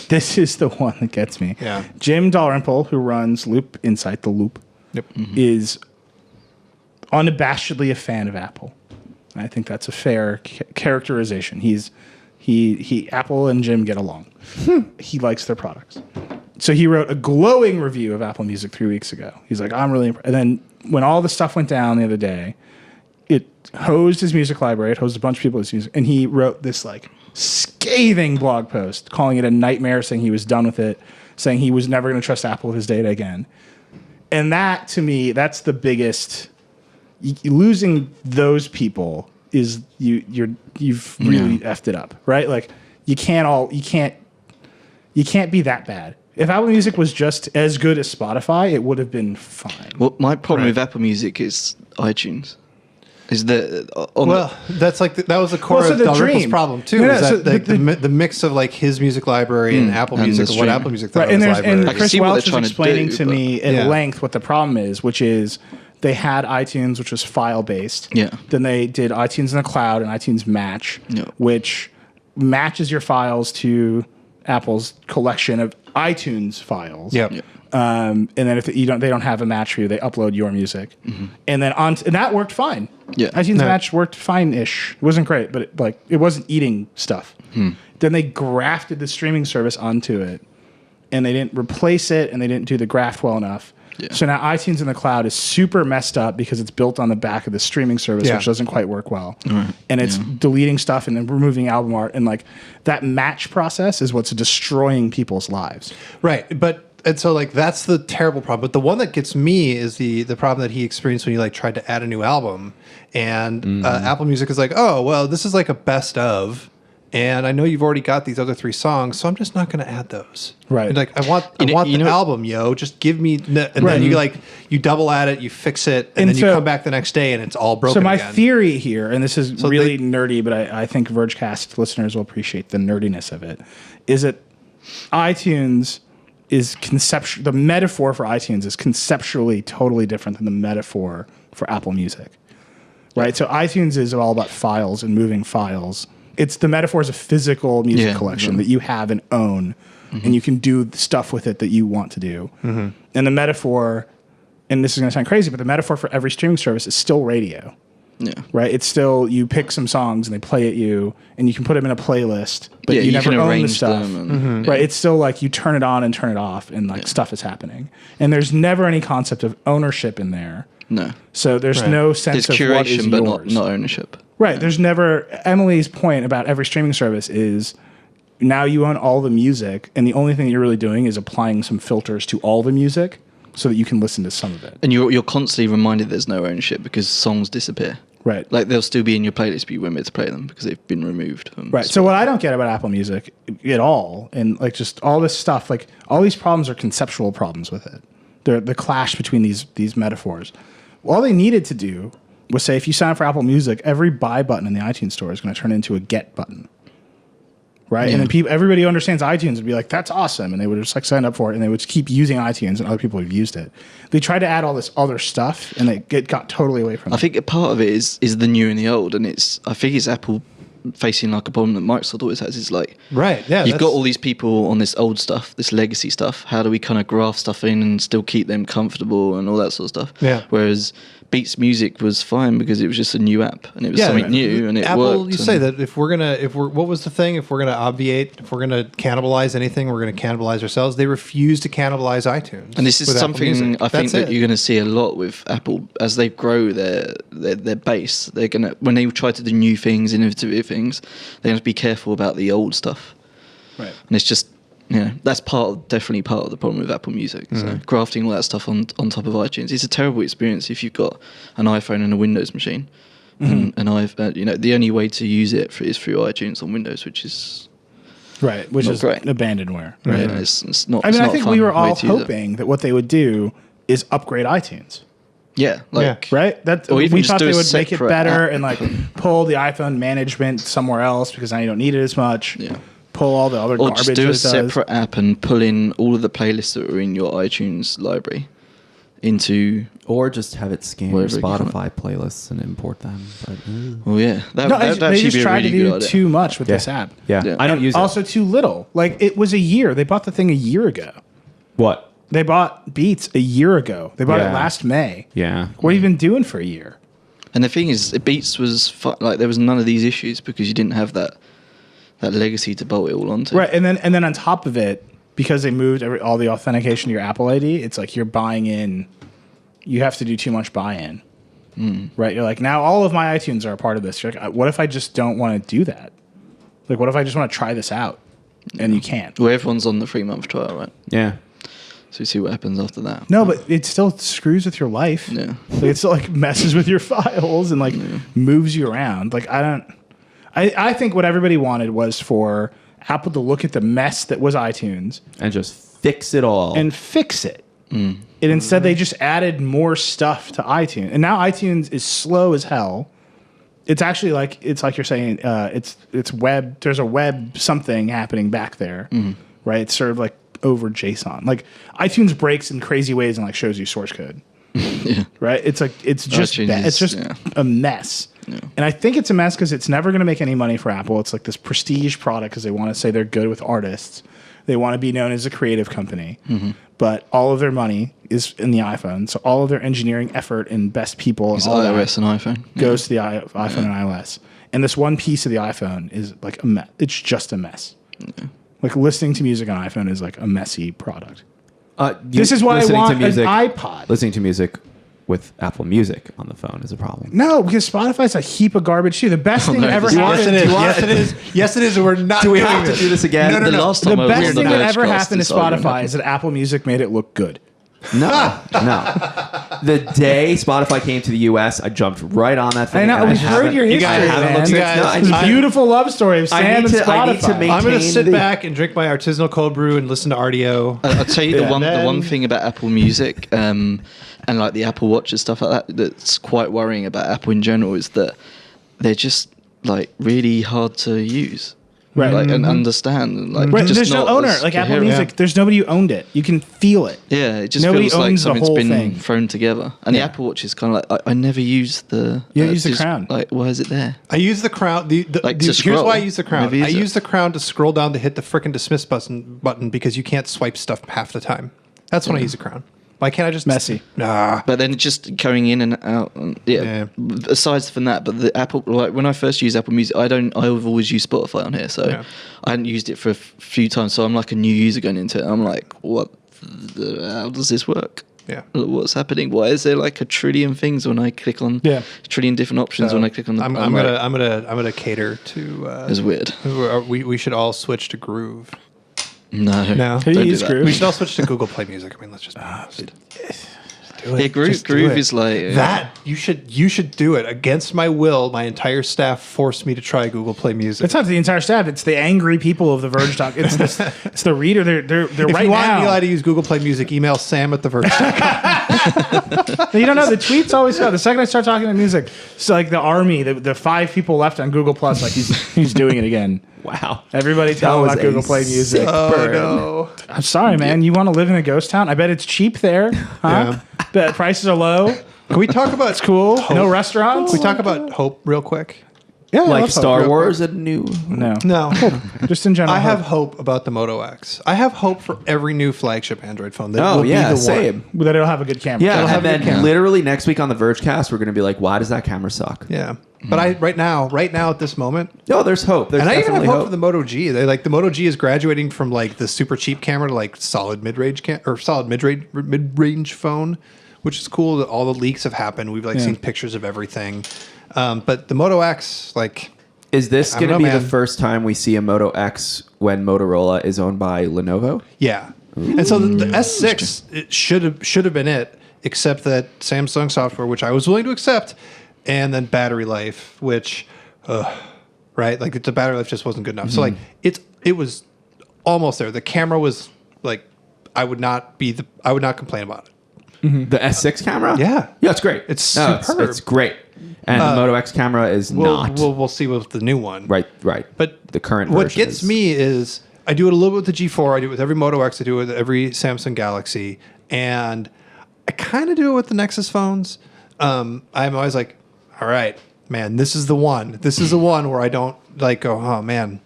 Speaker 1: the one that gets me.
Speaker 3: Yeah.
Speaker 1: Jim Dalrymple, who runs Loop Insight, the Loop,
Speaker 3: Yep.
Speaker 1: is unabashedly a fan of Apple. I think that's a fair characterization. He Apple and Jim get along. He likes their products. So he wrote a glowing review of Apple Music 3 weeks ago. He's like, I'm really impressed. And then when all the stuff went down the other day, it hosed his music library. It hosed a bunch of people's music. And he wrote this like scathing blog post calling it a nightmare, saying he was done with it, saying he was never going to trust Apple with his data again. And that, to me, that's the biggest. Losing those people is you've really effed it up, right? Like you can't be that bad. If Apple Music was just as good as Spotify, it would have been fine.
Speaker 2: Well, my problem
Speaker 1: Right.
Speaker 2: with Apple Music is iTunes. Is that
Speaker 3: Well, that's like that was the core
Speaker 1: Well, so
Speaker 3: of
Speaker 1: the
Speaker 3: Dalrymple's
Speaker 1: dream.
Speaker 3: problem too.
Speaker 1: No, no,
Speaker 3: is
Speaker 1: so
Speaker 3: that the mix of like his music library and Apple
Speaker 2: and
Speaker 3: Music,
Speaker 2: the
Speaker 3: and what
Speaker 2: streaming.
Speaker 3: Apple Music thought
Speaker 1: Right,
Speaker 3: of
Speaker 1: and
Speaker 3: his
Speaker 1: there's
Speaker 3: library.
Speaker 1: and
Speaker 2: I can
Speaker 1: Chris
Speaker 2: see what
Speaker 1: Welch
Speaker 2: they're
Speaker 1: was
Speaker 2: trying to
Speaker 1: explaining
Speaker 2: do,
Speaker 1: to
Speaker 2: but-
Speaker 1: me at
Speaker 3: Yeah.
Speaker 1: length what the problem is, which is they had iTunes, which was file based.
Speaker 2: Yeah.
Speaker 1: Then they did iTunes in the cloud and iTunes Match,
Speaker 2: Yeah.
Speaker 1: which matches your files to Apple's collection of iTunes files.
Speaker 3: Yep.
Speaker 2: Yeah.
Speaker 1: And then if they don't have a match for you, they upload your music, and then and that worked fine.
Speaker 2: Yeah.
Speaker 1: iTunes
Speaker 3: No.
Speaker 1: Match worked fine-ish. It wasn't great, but it wasn't eating stuff. Then they grafted the streaming service onto it, and they didn't replace it, and they didn't do the graft well enough.
Speaker 2: Yeah.
Speaker 1: So now iTunes in the cloud is super messed up because it's built on the back of the streaming service,
Speaker 3: Yeah.
Speaker 1: which doesn't quite work well. And it's deleting stuff and then removing album art, and like that match process is what's destroying people's lives.
Speaker 3: Right, and so like that's the terrible problem. But the one that gets me is the problem that he experienced when he like tried to add a new album, and Apple Music is like, oh well, this is like a best of, and I know you've already got these other 3 songs, so I'm just not going to add those.
Speaker 1: Right.
Speaker 3: And like I want
Speaker 2: You
Speaker 3: the
Speaker 2: know-
Speaker 3: album, yo. Just give me, and
Speaker 1: Right.
Speaker 3: then you double add it, you fix it, and
Speaker 1: And
Speaker 3: then you
Speaker 1: so-
Speaker 3: come back the next day and it's all broken.
Speaker 1: So my
Speaker 3: again.
Speaker 1: theory here, and this is
Speaker 3: So
Speaker 1: really nerdy, but I think Vergecast listeners will appreciate the nerdiness of it, is that iTunes is the metaphor for iTunes is conceptually totally different than the metaphor for Apple Music. Right? So iTunes is all about files and moving files. It's the metaphor is a physical music
Speaker 2: Yeah,
Speaker 1: collection
Speaker 2: right.
Speaker 1: that you have and own, and you can do stuff with it that you want to do. And the metaphor, and this is going to sound crazy, but the metaphor for every streaming service is still radio.
Speaker 2: Yeah.
Speaker 1: Right? It's still you pick some songs and they play at you, and you can put them in a playlist, but
Speaker 2: Yeah,
Speaker 1: you
Speaker 2: you
Speaker 1: never
Speaker 2: can
Speaker 1: own the
Speaker 2: arrange
Speaker 1: stuff.
Speaker 2: them and-
Speaker 1: Right? It's still like you turn it on and turn it off, and like stuff is happening, and there's never any concept of ownership in there.
Speaker 2: No.
Speaker 1: So there's
Speaker 3: Right.
Speaker 1: no
Speaker 2: There's
Speaker 1: sense of what is
Speaker 2: curation, but
Speaker 1: yours.
Speaker 2: not ownership.
Speaker 1: Right. There's never Emily's point about every streaming service is now you own all the music, and the only thing that you're really doing is applying some filters to all the music so that you can listen to some of it.
Speaker 2: And you're constantly reminded there's no ownership because songs disappear.
Speaker 1: Right.
Speaker 2: Like they'll still be in your playlist, but you won't be able to play them because they've been removed. From
Speaker 1: Right. So what I don't get about Apple Music at all, and like just all this stuff, like all these problems are conceptual problems with it. They're the clash between these metaphors. All they needed to do was say, if you sign up for Apple Music, every buy button in the iTunes store is going to turn into a get button. Right. And then everybody who understands iTunes would be like, that's awesome. And they would just like sign up for it, and they would keep using iTunes, and other people have used it. They tried to add all this other stuff, and it got totally away from
Speaker 2: I
Speaker 1: it.
Speaker 2: think a part of it is the new and the old, and I think it's Apple facing like a problem that Microsoft always has. Is like,
Speaker 3: Right, yeah,
Speaker 2: you've got
Speaker 3: that's-
Speaker 2: all these people on this old stuff, this legacy stuff. How do we kind of graft stuff in and still keep them comfortable and all that sort of stuff?
Speaker 3: Yeah.
Speaker 2: Whereas Beats Music was fine because it was just a new app and it was something new and it
Speaker 3: Apple,
Speaker 2: worked.
Speaker 3: you say that if we're what was the thing? If we're gonna obviate, if we're gonna cannibalize anything, we're gonna cannibalize ourselves. They refuse to cannibalize iTunes.
Speaker 2: And this is
Speaker 3: with Apple
Speaker 2: something
Speaker 3: Music.
Speaker 2: I think
Speaker 3: That's
Speaker 2: that
Speaker 3: it.
Speaker 2: you're going to see a lot with Apple as they grow their base. They're going to, when they try to do new things, innovative things, they have to be careful about the old stuff.
Speaker 1: Right.
Speaker 2: And it's just, that's definitely part of the problem with Apple Music. So grafting all that stuff on top of iTunes, it's a terrible experience if you've got an iPhone and a Windows machine. And I've, the only way to use it is through iTunes on Windows, which is
Speaker 1: Right, which
Speaker 2: not
Speaker 1: is
Speaker 2: great.
Speaker 1: abandonware.
Speaker 2: Right.
Speaker 1: Right.
Speaker 2: It's not.
Speaker 1: I mean,
Speaker 2: it's
Speaker 1: I
Speaker 2: not a
Speaker 1: think
Speaker 2: fun
Speaker 1: we were
Speaker 2: way
Speaker 1: all
Speaker 2: to use it.
Speaker 1: hoping that what they would do is upgrade iTunes.
Speaker 2: Yeah,
Speaker 1: Right? That
Speaker 2: Or even
Speaker 1: we
Speaker 2: just
Speaker 1: thought
Speaker 2: do
Speaker 1: they
Speaker 2: a
Speaker 1: would make it
Speaker 2: separate
Speaker 1: better
Speaker 2: app.
Speaker 1: and like pull the iPhone management somewhere else because now you don't need it as much.
Speaker 2: Yeah.
Speaker 1: Pull all the other
Speaker 2: Or
Speaker 1: garbage
Speaker 2: just do
Speaker 1: that
Speaker 2: a
Speaker 1: it does.
Speaker 2: separate app and pull in all of the playlists that are in your iTunes library into.
Speaker 4: Or just have it scan your
Speaker 2: Wherever you can.
Speaker 4: Spotify playlists and import them. But,
Speaker 2: Oh yeah, that
Speaker 1: No,
Speaker 2: would
Speaker 1: they
Speaker 2: actually
Speaker 1: just
Speaker 2: be a
Speaker 1: tried
Speaker 2: really
Speaker 1: to
Speaker 2: good
Speaker 1: do
Speaker 2: idea.
Speaker 1: too much with this app.
Speaker 4: yeah.
Speaker 2: Yeah.
Speaker 4: I don't use it.
Speaker 1: Also too little. Like it was a year. They bought the thing a year ago.
Speaker 4: What?
Speaker 1: They bought Beats a year ago. They bought it
Speaker 4: Yeah.
Speaker 1: last May.
Speaker 4: Yeah.
Speaker 1: What have you been doing for a year?
Speaker 2: And the thing is, Beats was like there was none of these issues because you didn't have that legacy to bolt it all onto.
Speaker 1: Right, and then on top of it, because they moved all the authentication to your Apple ID, it's like you're buying in. You have to do too much buy-in. Right, you're like, now all of my iTunes are a part of this. You're like, what if I just don't want to do that? Like, what if I just want to try this out? And you can't.
Speaker 2: Well, everyone's on the 3-month trial, right?
Speaker 4: Yeah.
Speaker 2: So you see what happens after that.
Speaker 1: No, but it still screws with your life.
Speaker 2: Yeah.
Speaker 1: Like, it still like messes with your files and like moves you around. Like I think what everybody wanted was for Apple to look at the mess that was iTunes
Speaker 4: And just fix it all.
Speaker 1: and fix it. And instead they just added more stuff to iTunes. And now iTunes is slow as hell. It's actually like you're saying it's web. There's a web something happening back there, right? It's sort of like over JSON. Like iTunes breaks in crazy ways and like shows you source code, right? It's like it's just
Speaker 2: iTunes
Speaker 1: it's just
Speaker 2: is-
Speaker 1: a mess. And I think it's a mess because it's never going to make any money for Apple. It's like this prestige product because they want to say they're good with artists. They want to be known as a creative company, but all of their money is in the iPhone. So all of their engineering effort and best people
Speaker 2: It's
Speaker 1: and all that
Speaker 2: iOS and iPhone.
Speaker 1: goes to the iPhone and iOS. And this one piece of the iPhone is like a mess. It's just a mess. Like listening to music on iPhone is like a messy product. This is why I
Speaker 4: listening
Speaker 1: want
Speaker 4: to music,
Speaker 1: an iPod.
Speaker 4: Listening to music with Apple Music on the phone is a problem.
Speaker 1: No, because Spotify's a heap of garbage too. The best thing that
Speaker 2: no,
Speaker 1: ever
Speaker 2: this-
Speaker 3: Yes,
Speaker 1: happened.
Speaker 3: it is. Yes, it is. Yes, it is. And we're not.
Speaker 4: Do we
Speaker 3: doing
Speaker 4: have to
Speaker 3: this.
Speaker 4: do this again?
Speaker 3: No, no,
Speaker 2: The
Speaker 3: no.
Speaker 2: last
Speaker 1: The
Speaker 2: time I was
Speaker 1: best
Speaker 2: on
Speaker 1: thing
Speaker 2: the
Speaker 1: that ever
Speaker 2: Vergecast,
Speaker 1: happened to
Speaker 2: this argument
Speaker 1: Spotify
Speaker 2: happened.
Speaker 1: is that Apple Music made it look good.
Speaker 4: No, no. The day Spotify came to the US, I jumped right on that thing.
Speaker 1: I know.
Speaker 4: and
Speaker 1: We've heard
Speaker 4: haven't-
Speaker 1: your history,
Speaker 3: guys haven't
Speaker 1: man.
Speaker 3: looked at it. No,
Speaker 1: It's a
Speaker 3: I-
Speaker 1: beautiful love story of Sam and
Speaker 4: I need to
Speaker 1: Spotify.
Speaker 4: make-
Speaker 3: I'm going to
Speaker 4: maintain
Speaker 3: sit
Speaker 4: the-
Speaker 3: back and drink my artisanal cold brew and listen to RDO.
Speaker 2: I'll tell you the
Speaker 3: Yeah.
Speaker 2: one
Speaker 3: Then-
Speaker 2: thing about Apple Music and like the Apple Watch and stuff like that that's quite worrying about Apple in general is that they're just like really hard to use.
Speaker 1: Right.
Speaker 2: Like, and understand. And, like,
Speaker 1: Right,
Speaker 2: just
Speaker 1: there's no
Speaker 2: not
Speaker 1: owner.
Speaker 2: as
Speaker 1: Like Apple
Speaker 2: coherent.
Speaker 1: Music, there's nobody who owned it. You can feel it.
Speaker 2: Yeah, it just
Speaker 1: Nobody
Speaker 2: feels like
Speaker 1: owns the
Speaker 2: something's
Speaker 1: whole
Speaker 2: been
Speaker 1: thing.
Speaker 2: thrown together. And the Apple Watch is kind of like I never use the.
Speaker 1: You don't use the
Speaker 2: just,
Speaker 1: crown.
Speaker 2: Like, why is it there?
Speaker 3: I use the crown.
Speaker 2: Like, to
Speaker 3: Here's
Speaker 2: scroll.
Speaker 3: why I use the crown.
Speaker 2: Never use
Speaker 3: I
Speaker 2: it.
Speaker 3: use the crown to scroll down to hit the frickin' dismiss button because you can't swipe stuff half the time. That's when I use the crown. Why can't I just
Speaker 1: Messy.
Speaker 3: Nah.
Speaker 2: But then just going in and out, and
Speaker 3: Yeah.
Speaker 2: Aside from that, but the Apple, like when I first used Apple Music, I've always used Spotify on here, so
Speaker 3: Yeah.
Speaker 2: I hadn't used it for a few times. So I'm like a new user going into it. I'm like, how does this work?
Speaker 3: Yeah.
Speaker 2: What's happening? Why is there like a trillion things when I click on?
Speaker 1: Yeah.
Speaker 2: A trillion different options when I click on the.
Speaker 3: I'm gonna cater to.
Speaker 2: It's weird.
Speaker 3: We should all switch to Groove.
Speaker 2: No.
Speaker 3: No.
Speaker 1: Have you
Speaker 2: Don't do
Speaker 1: used
Speaker 2: that.
Speaker 1: Groove?
Speaker 3: We should all switch to Google Play Music. I mean, let's just be honest. Do it.
Speaker 2: Yeah, Groove-
Speaker 3: Just do
Speaker 2: Groove
Speaker 3: it.
Speaker 2: is like-
Speaker 3: that. You should do it against my will. My entire staff forced me to try Google Play Music.
Speaker 1: It's not the entire staff. It's the angry people of the Verge Talk. It's it's the reader. They're
Speaker 3: if
Speaker 1: right
Speaker 3: you want
Speaker 1: now.
Speaker 3: Nilay to use Google Play Music, email Sam at the Verge.
Speaker 1: You don't know the tweets always go. The second I start talking about music, it's like the army. The 5 people left on Google Plus. Like he's doing it again.
Speaker 4: Wow.
Speaker 1: Everybody tell him
Speaker 4: was
Speaker 1: about
Speaker 4: a
Speaker 1: Google Play Music.
Speaker 4: sick
Speaker 3: Oh
Speaker 4: burn.
Speaker 3: no!
Speaker 1: I'm sorry, man. You want to live in a ghost town? I bet it's cheap there. Huh? Bet prices are low.
Speaker 3: Can we talk about
Speaker 1: It's cool. No restaurants.
Speaker 3: Can we talk about Hope real quick?
Speaker 1: Yeah, I
Speaker 4: like
Speaker 1: love
Speaker 4: Star
Speaker 1: hope.
Speaker 4: Wars, a new.
Speaker 1: No.
Speaker 3: No.
Speaker 1: Just in general.
Speaker 3: I have
Speaker 1: hope.
Speaker 3: hope about the Moto X. I have hope for every new flagship Android phone. That
Speaker 4: Oh
Speaker 3: will
Speaker 4: yeah,
Speaker 3: be the
Speaker 4: same.
Speaker 3: one.
Speaker 1: that it'll have a good camera.
Speaker 4: Yeah,
Speaker 3: It'll have
Speaker 4: and
Speaker 3: a
Speaker 4: then
Speaker 3: good camera.
Speaker 4: literally next week on the Vergecast, we're going to be like, why does that camera suck?
Speaker 3: Yeah. But right now at this moment,
Speaker 4: No, there's hope. There's
Speaker 3: and I even have
Speaker 4: definitely
Speaker 3: hope for the Moto G. They like the Moto G is graduating from like the super cheap camera to like solid mid-range mid-range phone, which is cool. That all the leaks have happened. We've like seen pictures of everything. But the Moto X, like,
Speaker 4: Is this
Speaker 3: I
Speaker 4: going to
Speaker 3: don't
Speaker 4: be
Speaker 3: know,
Speaker 4: the
Speaker 3: man.
Speaker 4: first time we see a Moto X when Motorola is owned by Lenovo?
Speaker 3: yeah. And so the S6 it should have been it, except that Samsung software, which I was willing to accept, and then battery life, which, right, like the battery life just wasn't good enough. So like it was almost there. The camera was like I would not complain about it.
Speaker 4: The S6 camera?
Speaker 3: Yeah.
Speaker 4: Yeah, it's great.
Speaker 3: It's
Speaker 4: No,
Speaker 3: superb.
Speaker 4: It's great. And the Moto X camera is not.
Speaker 3: We'll see with the new one.
Speaker 4: Right.
Speaker 3: But
Speaker 4: the current
Speaker 3: what
Speaker 4: version
Speaker 3: gets
Speaker 4: is-
Speaker 3: me is I do it a little bit with the G4. I do it with every Moto X. I do it with every Samsung Galaxy, and I kind of do it with the Nexus phones. I'm always like, all right, man, this is the one. This is the one where I don't like go, oh man,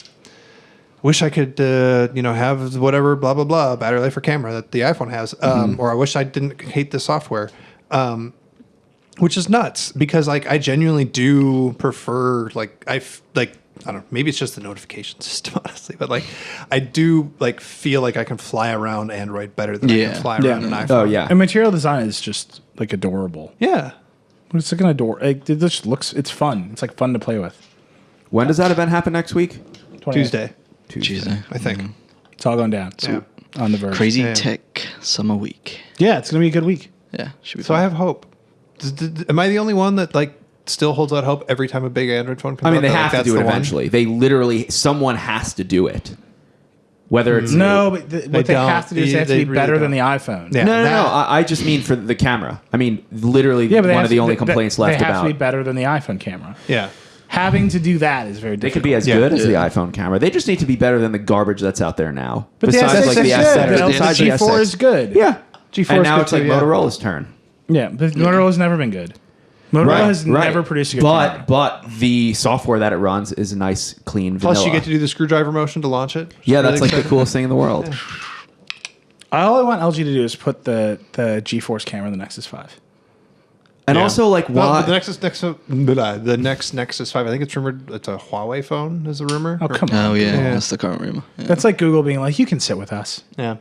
Speaker 3: wish I could have whatever blah blah blah battery life or camera that the iPhone has, or I wish I didn't hate the software. Which is nuts because like I genuinely do prefer I don't know, maybe it's just the notification system honestly, but like I do like feel like I can fly around Android better than I can fly around an iPhone.
Speaker 4: Oh, yeah.
Speaker 1: And material design is just like adorable.
Speaker 3: Yeah.
Speaker 1: It's like an it just looks. It's fun. It's like fun to play with.
Speaker 4: When does that event happen next week?
Speaker 1: 28th.
Speaker 3: Tuesday,
Speaker 2: Tuesday.
Speaker 3: I think.
Speaker 1: It's all going down.
Speaker 3: Yeah.
Speaker 1: On the Verge.
Speaker 2: Crazy
Speaker 3: Yeah.
Speaker 2: tech summer week.
Speaker 1: Yeah, it's gonna be a good week.
Speaker 2: Yeah, should be
Speaker 3: So
Speaker 2: fun.
Speaker 3: I have hope. Am I the only one that like still holds out hope every time a big Android phone comes out?
Speaker 4: I mean, they
Speaker 3: that, like,
Speaker 4: have to
Speaker 3: that's
Speaker 4: do it
Speaker 3: the one?
Speaker 4: eventually. They literally, someone has to do it. Whether it's
Speaker 1: No, but what they
Speaker 3: don't.
Speaker 1: have to do is they have to
Speaker 3: They
Speaker 1: be
Speaker 3: really
Speaker 1: better
Speaker 3: don't.
Speaker 1: than the iPhone.
Speaker 3: Yeah.
Speaker 4: no.
Speaker 3: that-
Speaker 4: I just mean for the camera. I mean, literally,
Speaker 1: Yeah, but they
Speaker 4: one
Speaker 1: have
Speaker 4: of the
Speaker 1: to-
Speaker 4: only
Speaker 1: they-
Speaker 4: complaints
Speaker 1: they
Speaker 4: left
Speaker 1: have to be
Speaker 4: about.
Speaker 1: better than the iPhone camera.
Speaker 3: Yeah.
Speaker 1: Having to do that is very
Speaker 4: They
Speaker 1: difficult.
Speaker 4: could be as
Speaker 3: Yeah.
Speaker 4: good as the
Speaker 2: Yeah.
Speaker 4: iPhone camera. They just need to be better than the garbage that's out there now.
Speaker 1: But the
Speaker 4: Besides,
Speaker 1: S6
Speaker 4: like the
Speaker 1: is
Speaker 4: S7.
Speaker 1: good. The
Speaker 4: Besides the
Speaker 1: G4
Speaker 4: S6.
Speaker 1: is good.
Speaker 4: Yeah.
Speaker 3: G4
Speaker 4: and
Speaker 3: is
Speaker 4: now
Speaker 3: good
Speaker 4: it's like
Speaker 3: too, yeah.
Speaker 4: Motorola's turn.
Speaker 1: Yeah, but Motorola's never been good. Motorola has never produced a good camera.
Speaker 4: But the software that it runs is a nice, clean vanilla.
Speaker 3: Plus, you get to do the screwdriver motion to launch it.
Speaker 4: yeah,
Speaker 3: Really
Speaker 4: that's like the
Speaker 3: exciting.
Speaker 4: coolest thing in the world.
Speaker 1: All I want LG to do is put the GeForce camera in the Nexus 5.
Speaker 4: And
Speaker 3: Yeah.
Speaker 4: also, like,
Speaker 3: Well,
Speaker 4: why?
Speaker 3: the next Nexus 5, I think it's rumored it's a Huawei phone, is a rumor.
Speaker 1: Oh, come on.
Speaker 2: Oh yeah,
Speaker 3: Yeah.
Speaker 2: that's the current rumor. Yeah.
Speaker 1: That's like Google being like, you can sit with us.
Speaker 3: Yeah.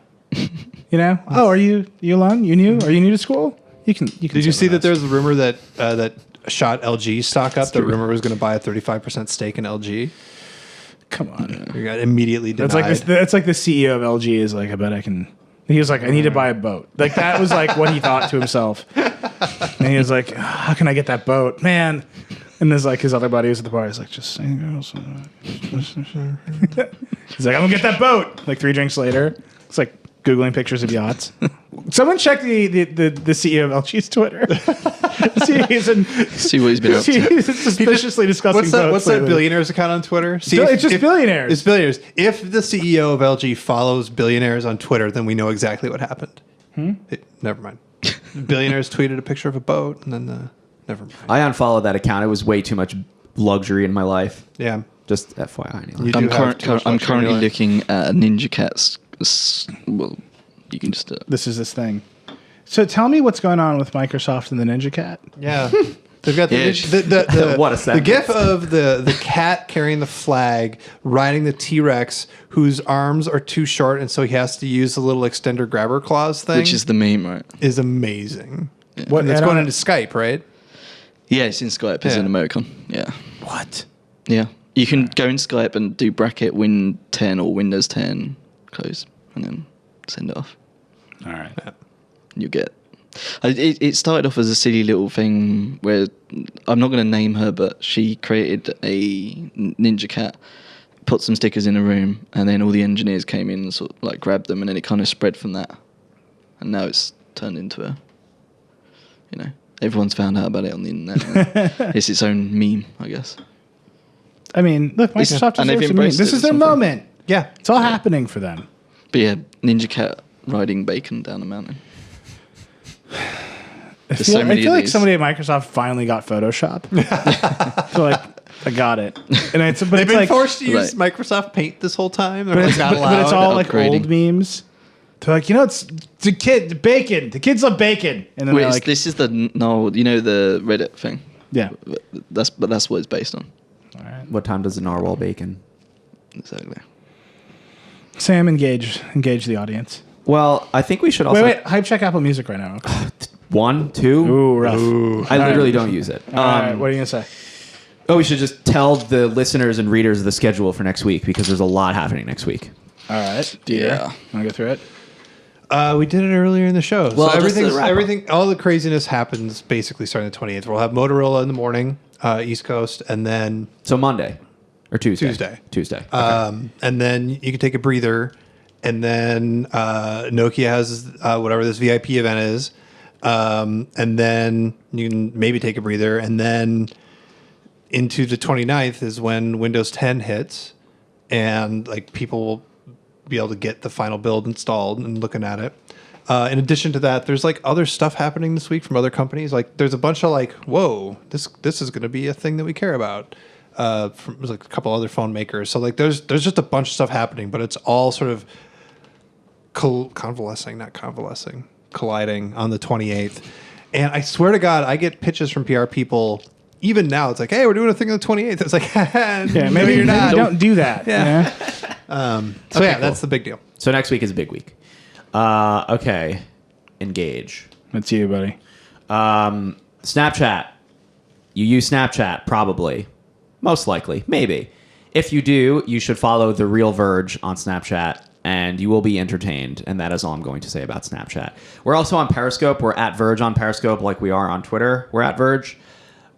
Speaker 1: You know? Oh, are you alone? You new? Are you new to school? You can.
Speaker 3: Did you
Speaker 1: sit
Speaker 3: see
Speaker 1: with
Speaker 3: that
Speaker 1: us.
Speaker 3: there's a rumor that that shot LG stock up? The rumor was going to buy a 35% stake in LG.
Speaker 1: Come on.
Speaker 3: You got immediately denied.
Speaker 1: That's like this. That's like the CEO of LG is like, I bet I can. He was like, I need to buy a boat. Like that was like what he thought to himself. And he was like, how can I get that boat, man? And there's like his other buddy was at the bar. He's like, just saying, girls. He's like, I'm gonna get that boat. Like 3 drinks later, it's like Googling pictures of yachts. Someone check the CEO of LG's Twitter.
Speaker 2: See what he's been up to.
Speaker 1: He's suspiciously discussing
Speaker 3: What's that?
Speaker 1: boats
Speaker 3: What's that
Speaker 1: lately.
Speaker 3: billionaires account on Twitter? See,
Speaker 1: It's just billionaires.
Speaker 3: It's billionaires. If the CEO of LG follows billionaires on Twitter, then we know exactly what happened. Never mind. Billionaires tweeted a picture of a boat, and then never mind.
Speaker 4: I unfollowed that account. It was way too much luxury in my life.
Speaker 3: Yeah.
Speaker 4: Just FYI. Anyway.
Speaker 3: You do have too much
Speaker 2: I'm
Speaker 3: luxury in
Speaker 2: currently
Speaker 3: your life.
Speaker 2: looking at a Ninja Cat's. Well, you can just.
Speaker 1: This is this thing. So tell me what's going on with Microsoft and the Ninja Cat.
Speaker 3: Yeah. They've got
Speaker 2: Yeah.
Speaker 3: the
Speaker 4: What a
Speaker 3: the
Speaker 4: sentence.
Speaker 3: gif of the cat carrying the flag, riding the T-Rex, whose arms are too short, and so he has to use the little extender grabber claws thing,
Speaker 2: Which is the meme, right?
Speaker 3: is amazing.
Speaker 1: What-
Speaker 3: And it's
Speaker 1: and
Speaker 3: going
Speaker 1: on-
Speaker 3: into Skype, right?
Speaker 2: Yeah, it's in Skype. It's
Speaker 3: Yeah.
Speaker 2: an emoticon. Yeah.
Speaker 1: What?
Speaker 2: Yeah. You can go in Skype and do bracket Win 10 or Windows 10 close and then send it off.
Speaker 1: All right.
Speaker 2: You get. It started off as a silly little thing where I'm not going to name her, but she created a Ninja Cat, put some stickers in a room, and then all the engineers came in and sort of like grabbed them, and then it kind of spread from that. And now it's turned into a, everyone's found out about it on the internet. It's its own meme, I guess.
Speaker 1: I mean, look, Microsoft
Speaker 2: and they've
Speaker 1: deserves a meme.
Speaker 2: embraced
Speaker 1: This
Speaker 2: it
Speaker 1: is their
Speaker 2: or something.
Speaker 1: moment.
Speaker 3: Yeah.
Speaker 1: It's all happening for them.
Speaker 2: But yeah, Ninja Cat riding bacon down a mountain.
Speaker 1: I
Speaker 2: There's so many
Speaker 1: feel
Speaker 2: of
Speaker 1: like
Speaker 2: these.
Speaker 1: somebody at Microsoft finally got Photoshop. So like, I got it. And it's but
Speaker 3: They've
Speaker 1: it's
Speaker 3: been
Speaker 1: like
Speaker 3: forced to use
Speaker 2: Right.
Speaker 3: Microsoft Paint this whole time. They're
Speaker 1: but
Speaker 3: like
Speaker 1: it's,
Speaker 3: not
Speaker 1: but it's
Speaker 3: allowed.
Speaker 1: all like
Speaker 2: Upgrading.
Speaker 1: old memes. They're like, it's the kid bacon. The kids love bacon. And then
Speaker 2: Wait,
Speaker 1: they're like,
Speaker 2: this is the the Reddit thing.
Speaker 1: yeah.
Speaker 2: That's what it's based on.
Speaker 1: All right.
Speaker 4: What time does the narwhal bacon?
Speaker 2: Exactly.
Speaker 1: Sam, engage the audience.
Speaker 4: Well, I think we should also
Speaker 1: Wait, hype check Apple Music right now.
Speaker 4: 1, 2.
Speaker 1: Ooh, rough.
Speaker 4: I literally don't use it.
Speaker 1: All right, what are you gonna say?
Speaker 4: Oh, we should just tell the listeners and readers the schedule for next week because there's a lot happening next week.
Speaker 1: All right,
Speaker 2: Yeah.
Speaker 1: Want to go through it?
Speaker 3: We did it earlier in the show.
Speaker 2: Well,
Speaker 3: so
Speaker 2: just to wrap up.
Speaker 3: everything, all the craziness happens basically starting the 28th. We'll have Motorola in the morning, East Coast, and then
Speaker 4: So Monday or Tuesday?
Speaker 3: Tuesday.
Speaker 4: Tuesday.
Speaker 3: and then you can take a breather, and then Nokia has whatever this VIP event is, and then you can maybe take a breather, and then into the 29th is when Windows 10 hits, and like people will be able to get the final build installed and looking at it. In addition to that, there's like other stuff happening this week from other companies. Like there's a bunch of like, whoa, this is going to be a thing that we care about. From there's like a couple other phone makers. So like there's just a bunch of stuff happening, but it's all sort of colliding on the 28th. And I swear to God, I get pitches from PR people. Even now, it's like, hey, we're doing a thing on the 28th. It's like,
Speaker 1: Yeah, maybe
Speaker 3: you're not.
Speaker 1: Don't do that.
Speaker 3: Yeah.
Speaker 1: Yeah.
Speaker 3: So yeah, that's the big deal.
Speaker 4: so next week is a big week. Okay. Engage.
Speaker 1: That's you, buddy.
Speaker 4: Snapchat. You use Snapchat, probably. Most likely. Maybe. If you do, you should follow The Real Verge on Snapchat, and you will be entertained. And that is all I'm going to say about Snapchat. We're also on Periscope. We're at Verge on Periscope like we are on Twitter. We're at Verge.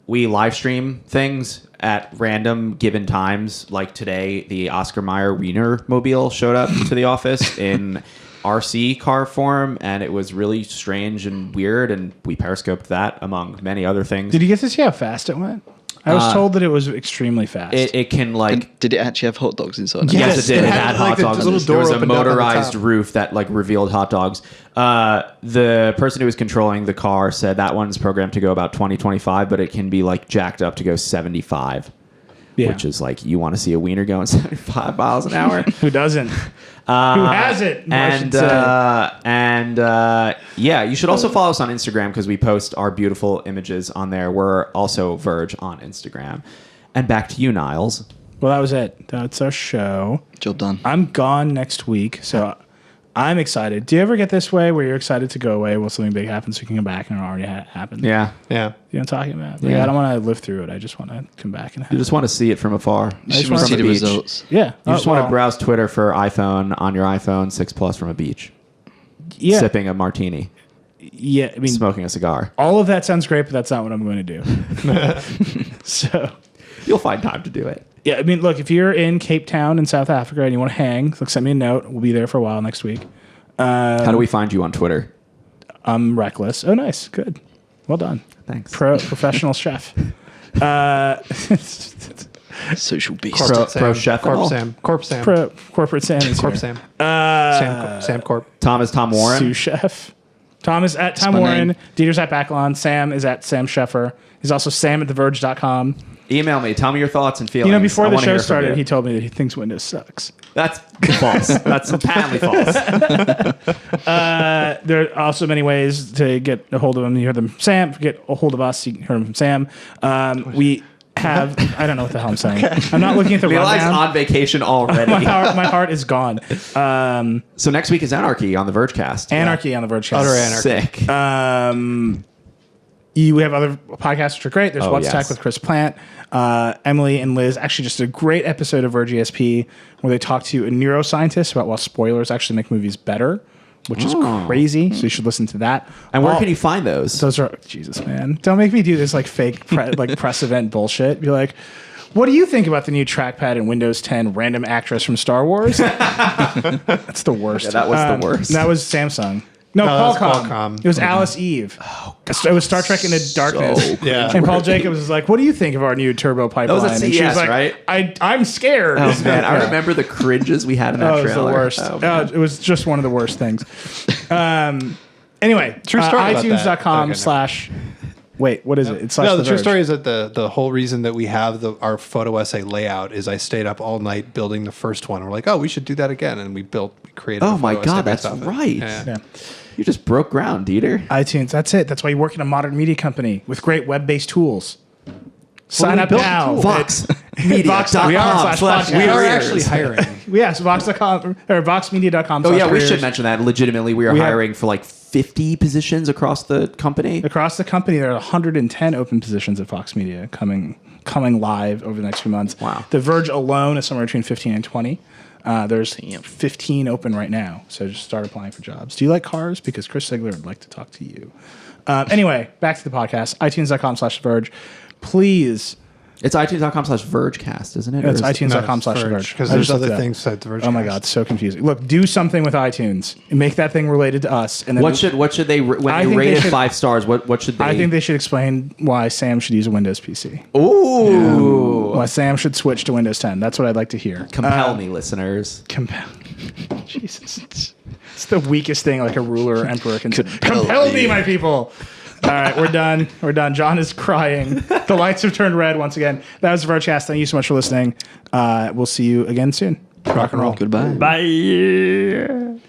Speaker 4: We live stream things at random given times. Like today, the Oscar Mayer Wiener mobile showed up to the office in RC car form, and it was really strange and weird, and we periscoped that among many other things.
Speaker 1: Did you get to see how fast it went? I was told that it was extremely fast.
Speaker 4: It can like...
Speaker 2: And did it actually have hot dogs inside?
Speaker 4: Yes,
Speaker 1: Yes,
Speaker 4: it did.
Speaker 3: it
Speaker 4: It
Speaker 3: had,
Speaker 4: had
Speaker 3: like,
Speaker 4: hot
Speaker 3: the
Speaker 4: dogs.
Speaker 3: little
Speaker 4: There
Speaker 3: door
Speaker 4: was a
Speaker 3: opened up at the
Speaker 4: motorized
Speaker 3: top.
Speaker 4: roof that like revealed hot dogs. The person who was controlling the car said that one's programmed to go about 20, 25, but it can be like jacked up to go 75.
Speaker 1: Yeah.
Speaker 4: Which is like, you want to see a wiener going 75 miles an hour?
Speaker 1: Who doesn't? Who has it? I should say.
Speaker 4: Yeah, you should also follow us on Instagram because we post our beautiful images on there. We're also Verge on Instagram. And back to you, Niles.
Speaker 1: Well, that was it. That's our show.
Speaker 2: Job done.
Speaker 1: I'm gone next week, so I'm excited. Do you ever get this way where you're excited to go away while something big happens so you can come back and it already happened?
Speaker 4: Yeah.
Speaker 3: Yeah.
Speaker 1: You know what I'm talking about? Like,
Speaker 4: Yeah.
Speaker 1: I don't want to live through it. I just want to come back and have
Speaker 4: You just want to see it from afar.
Speaker 2: You just
Speaker 1: wanna
Speaker 2: want to see
Speaker 1: see
Speaker 2: the
Speaker 4: the beach.
Speaker 2: results.
Speaker 1: Yeah.
Speaker 4: You just want to browse Twitter for iPhone on your iPhone 6 Plus from a beach,
Speaker 1: Yeah.
Speaker 4: sipping a martini,
Speaker 1: Yeah. I mean,
Speaker 4: smoking a cigar.
Speaker 1: all of that sounds great, but that's not what I'm going to do. So,
Speaker 4: You'll find time to do it.
Speaker 1: yeah. I mean, look, if you're in Cape Town in South Africa and you want to hang, look, send me a note. We'll be there for a while next week.
Speaker 4: How do we find you on Twitter?
Speaker 1: I'm reckless. Oh, nice. Good. Well done.
Speaker 4: Thanks.
Speaker 1: Professional chef.
Speaker 2: Social beast.
Speaker 4: Pro chef and all.
Speaker 3: Corp Sam.
Speaker 1: Corporate Sam is
Speaker 3: Corp
Speaker 1: here.
Speaker 3: Sam. Sam Corp.
Speaker 4: Tom is Tom Warren.
Speaker 1: Sous chef. Tom is at Tom
Speaker 2: my
Speaker 1: Warren.
Speaker 2: name.
Speaker 1: Dieter's at Backlon. Sam is at Sam Sheffer. He's also Sam at TheVerge.com.
Speaker 4: Email me. Tell me your thoughts and feelings.
Speaker 1: You know, before
Speaker 4: I
Speaker 1: the
Speaker 4: wanna
Speaker 1: show
Speaker 4: hear from
Speaker 1: started,
Speaker 4: you.
Speaker 1: he told me that he thinks Windows sucks.
Speaker 4: That's false. That's patently false.
Speaker 1: There are also many ways to get a hold of him. You heard them, Sam. Get a hold of us. You can hear him from Sam. We have. I don't know what the hell I'm saying. I'm not looking at the
Speaker 4: Nilay's
Speaker 1: rundown.
Speaker 4: on vacation already.
Speaker 1: My heart is gone.
Speaker 4: So next week is Anarchy on the Vergecast.
Speaker 1: Anarchy on the Vergecast.
Speaker 3: Utter anarchy.
Speaker 4: Sick.
Speaker 1: We have other podcasts which are great. There's
Speaker 4: Oh,
Speaker 1: What's
Speaker 4: yes.
Speaker 1: Tech with Chris Plant. Emily and Liz actually just a great episode of Vergecast where they talk to a neuroscientist about why spoilers actually make movies better, which is crazy. So you should listen to that.
Speaker 4: And where
Speaker 1: All-
Speaker 4: can you find those?
Speaker 1: Those are Jesus, man. Don't make me do this like fake like press event bullshit. Be like, what do you think about the new trackpad in Windows 10 random actress from Star Wars? That's the worst.
Speaker 4: Yeah, that was the worst.
Speaker 1: That was Samsung. No,
Speaker 3: that was
Speaker 1: Qualcomm.
Speaker 3: Qualcomm.
Speaker 1: It was Alice Eve. Oh, it was Star Trek Into Darkness.
Speaker 3: Yeah.
Speaker 1: And Paul Jacobs was like, what do you think of our new turbo pipeline?
Speaker 4: was at
Speaker 1: And she was
Speaker 4: CES,
Speaker 1: like,
Speaker 4: right?
Speaker 1: I'm scared.
Speaker 4: Oh, man, I remember the cringes we had in that
Speaker 1: Oh, it was
Speaker 4: trailer.
Speaker 1: the worst.
Speaker 4: Oh, man.
Speaker 1: It was just one of the worst things. Anyway,
Speaker 3: True story about that.
Speaker 1: iTunes.com/ Wait, what is it? It's
Speaker 3: No, the true story is that the whole reason that we have our photo essay layout is I stayed up all night building the first one. We're like, oh, we should do that again, and we created.
Speaker 4: Oh
Speaker 3: a
Speaker 4: my
Speaker 3: photo essay
Speaker 4: God,
Speaker 3: based
Speaker 4: that's
Speaker 3: off it.
Speaker 4: right.
Speaker 1: Yeah.
Speaker 4: You just broke ground, Dieter.
Speaker 1: iTunes, that's it. That's why you work in a modern media company with great web-based tools. Sign
Speaker 3: we
Speaker 1: up
Speaker 3: built
Speaker 1: now.
Speaker 3: tools.
Speaker 4: Vox.com.
Speaker 1: We are
Speaker 3: actually hiring.
Speaker 1: Yes, Vox.com or VoxMedia.com.
Speaker 4: Oh yeah, we
Speaker 1: careers.
Speaker 4: should mention that. Legitimately, we are
Speaker 1: We have-
Speaker 4: hiring for like 50 positions across the company.
Speaker 1: Across the company, there are 110 open positions at Fox Media coming live over the next few months.
Speaker 4: Wow.
Speaker 1: The Verge alone is somewhere between 15 and 20. There's 15 open right now, so just start applying for jobs. Do you like cars? Because Chris Sigler would like to talk to you. Anyway, back to the podcast. iTunes.com/Verge. Please.
Speaker 4: It's iTunes.com/Vergecast, isn't it?
Speaker 1: It's
Speaker 4: Or is it-
Speaker 1: iTunes.com/Verge.
Speaker 3: Because
Speaker 1: I
Speaker 3: there's
Speaker 1: just looked
Speaker 3: other
Speaker 1: it up.
Speaker 3: things besides the Verge.
Speaker 1: Oh my God, so confusing. Look, do something with iTunes. Make that thing related to us. And then
Speaker 4: What should they when
Speaker 1: I
Speaker 4: they
Speaker 1: think
Speaker 4: rate
Speaker 1: they
Speaker 4: it
Speaker 1: should-
Speaker 4: 5 stars? What should they?
Speaker 1: I think they should explain why Sam should use a Windows PC.
Speaker 4: Ooh,
Speaker 1: Why Sam should switch to Windows 10. That's what I'd like to hear.
Speaker 4: compel me, listeners.
Speaker 1: Compel. Jesus. It's the weakest thing like a ruler or emperor can say.
Speaker 2: Compel
Speaker 1: Compel me,
Speaker 2: me.
Speaker 1: my people. All right, we're done. We're done. John is crying. The lights have turned red once again. That was Vergecast. Thank you so much for listening. We'll see you again soon. Rock and roll.
Speaker 2: Goodbye.
Speaker 1: Bye.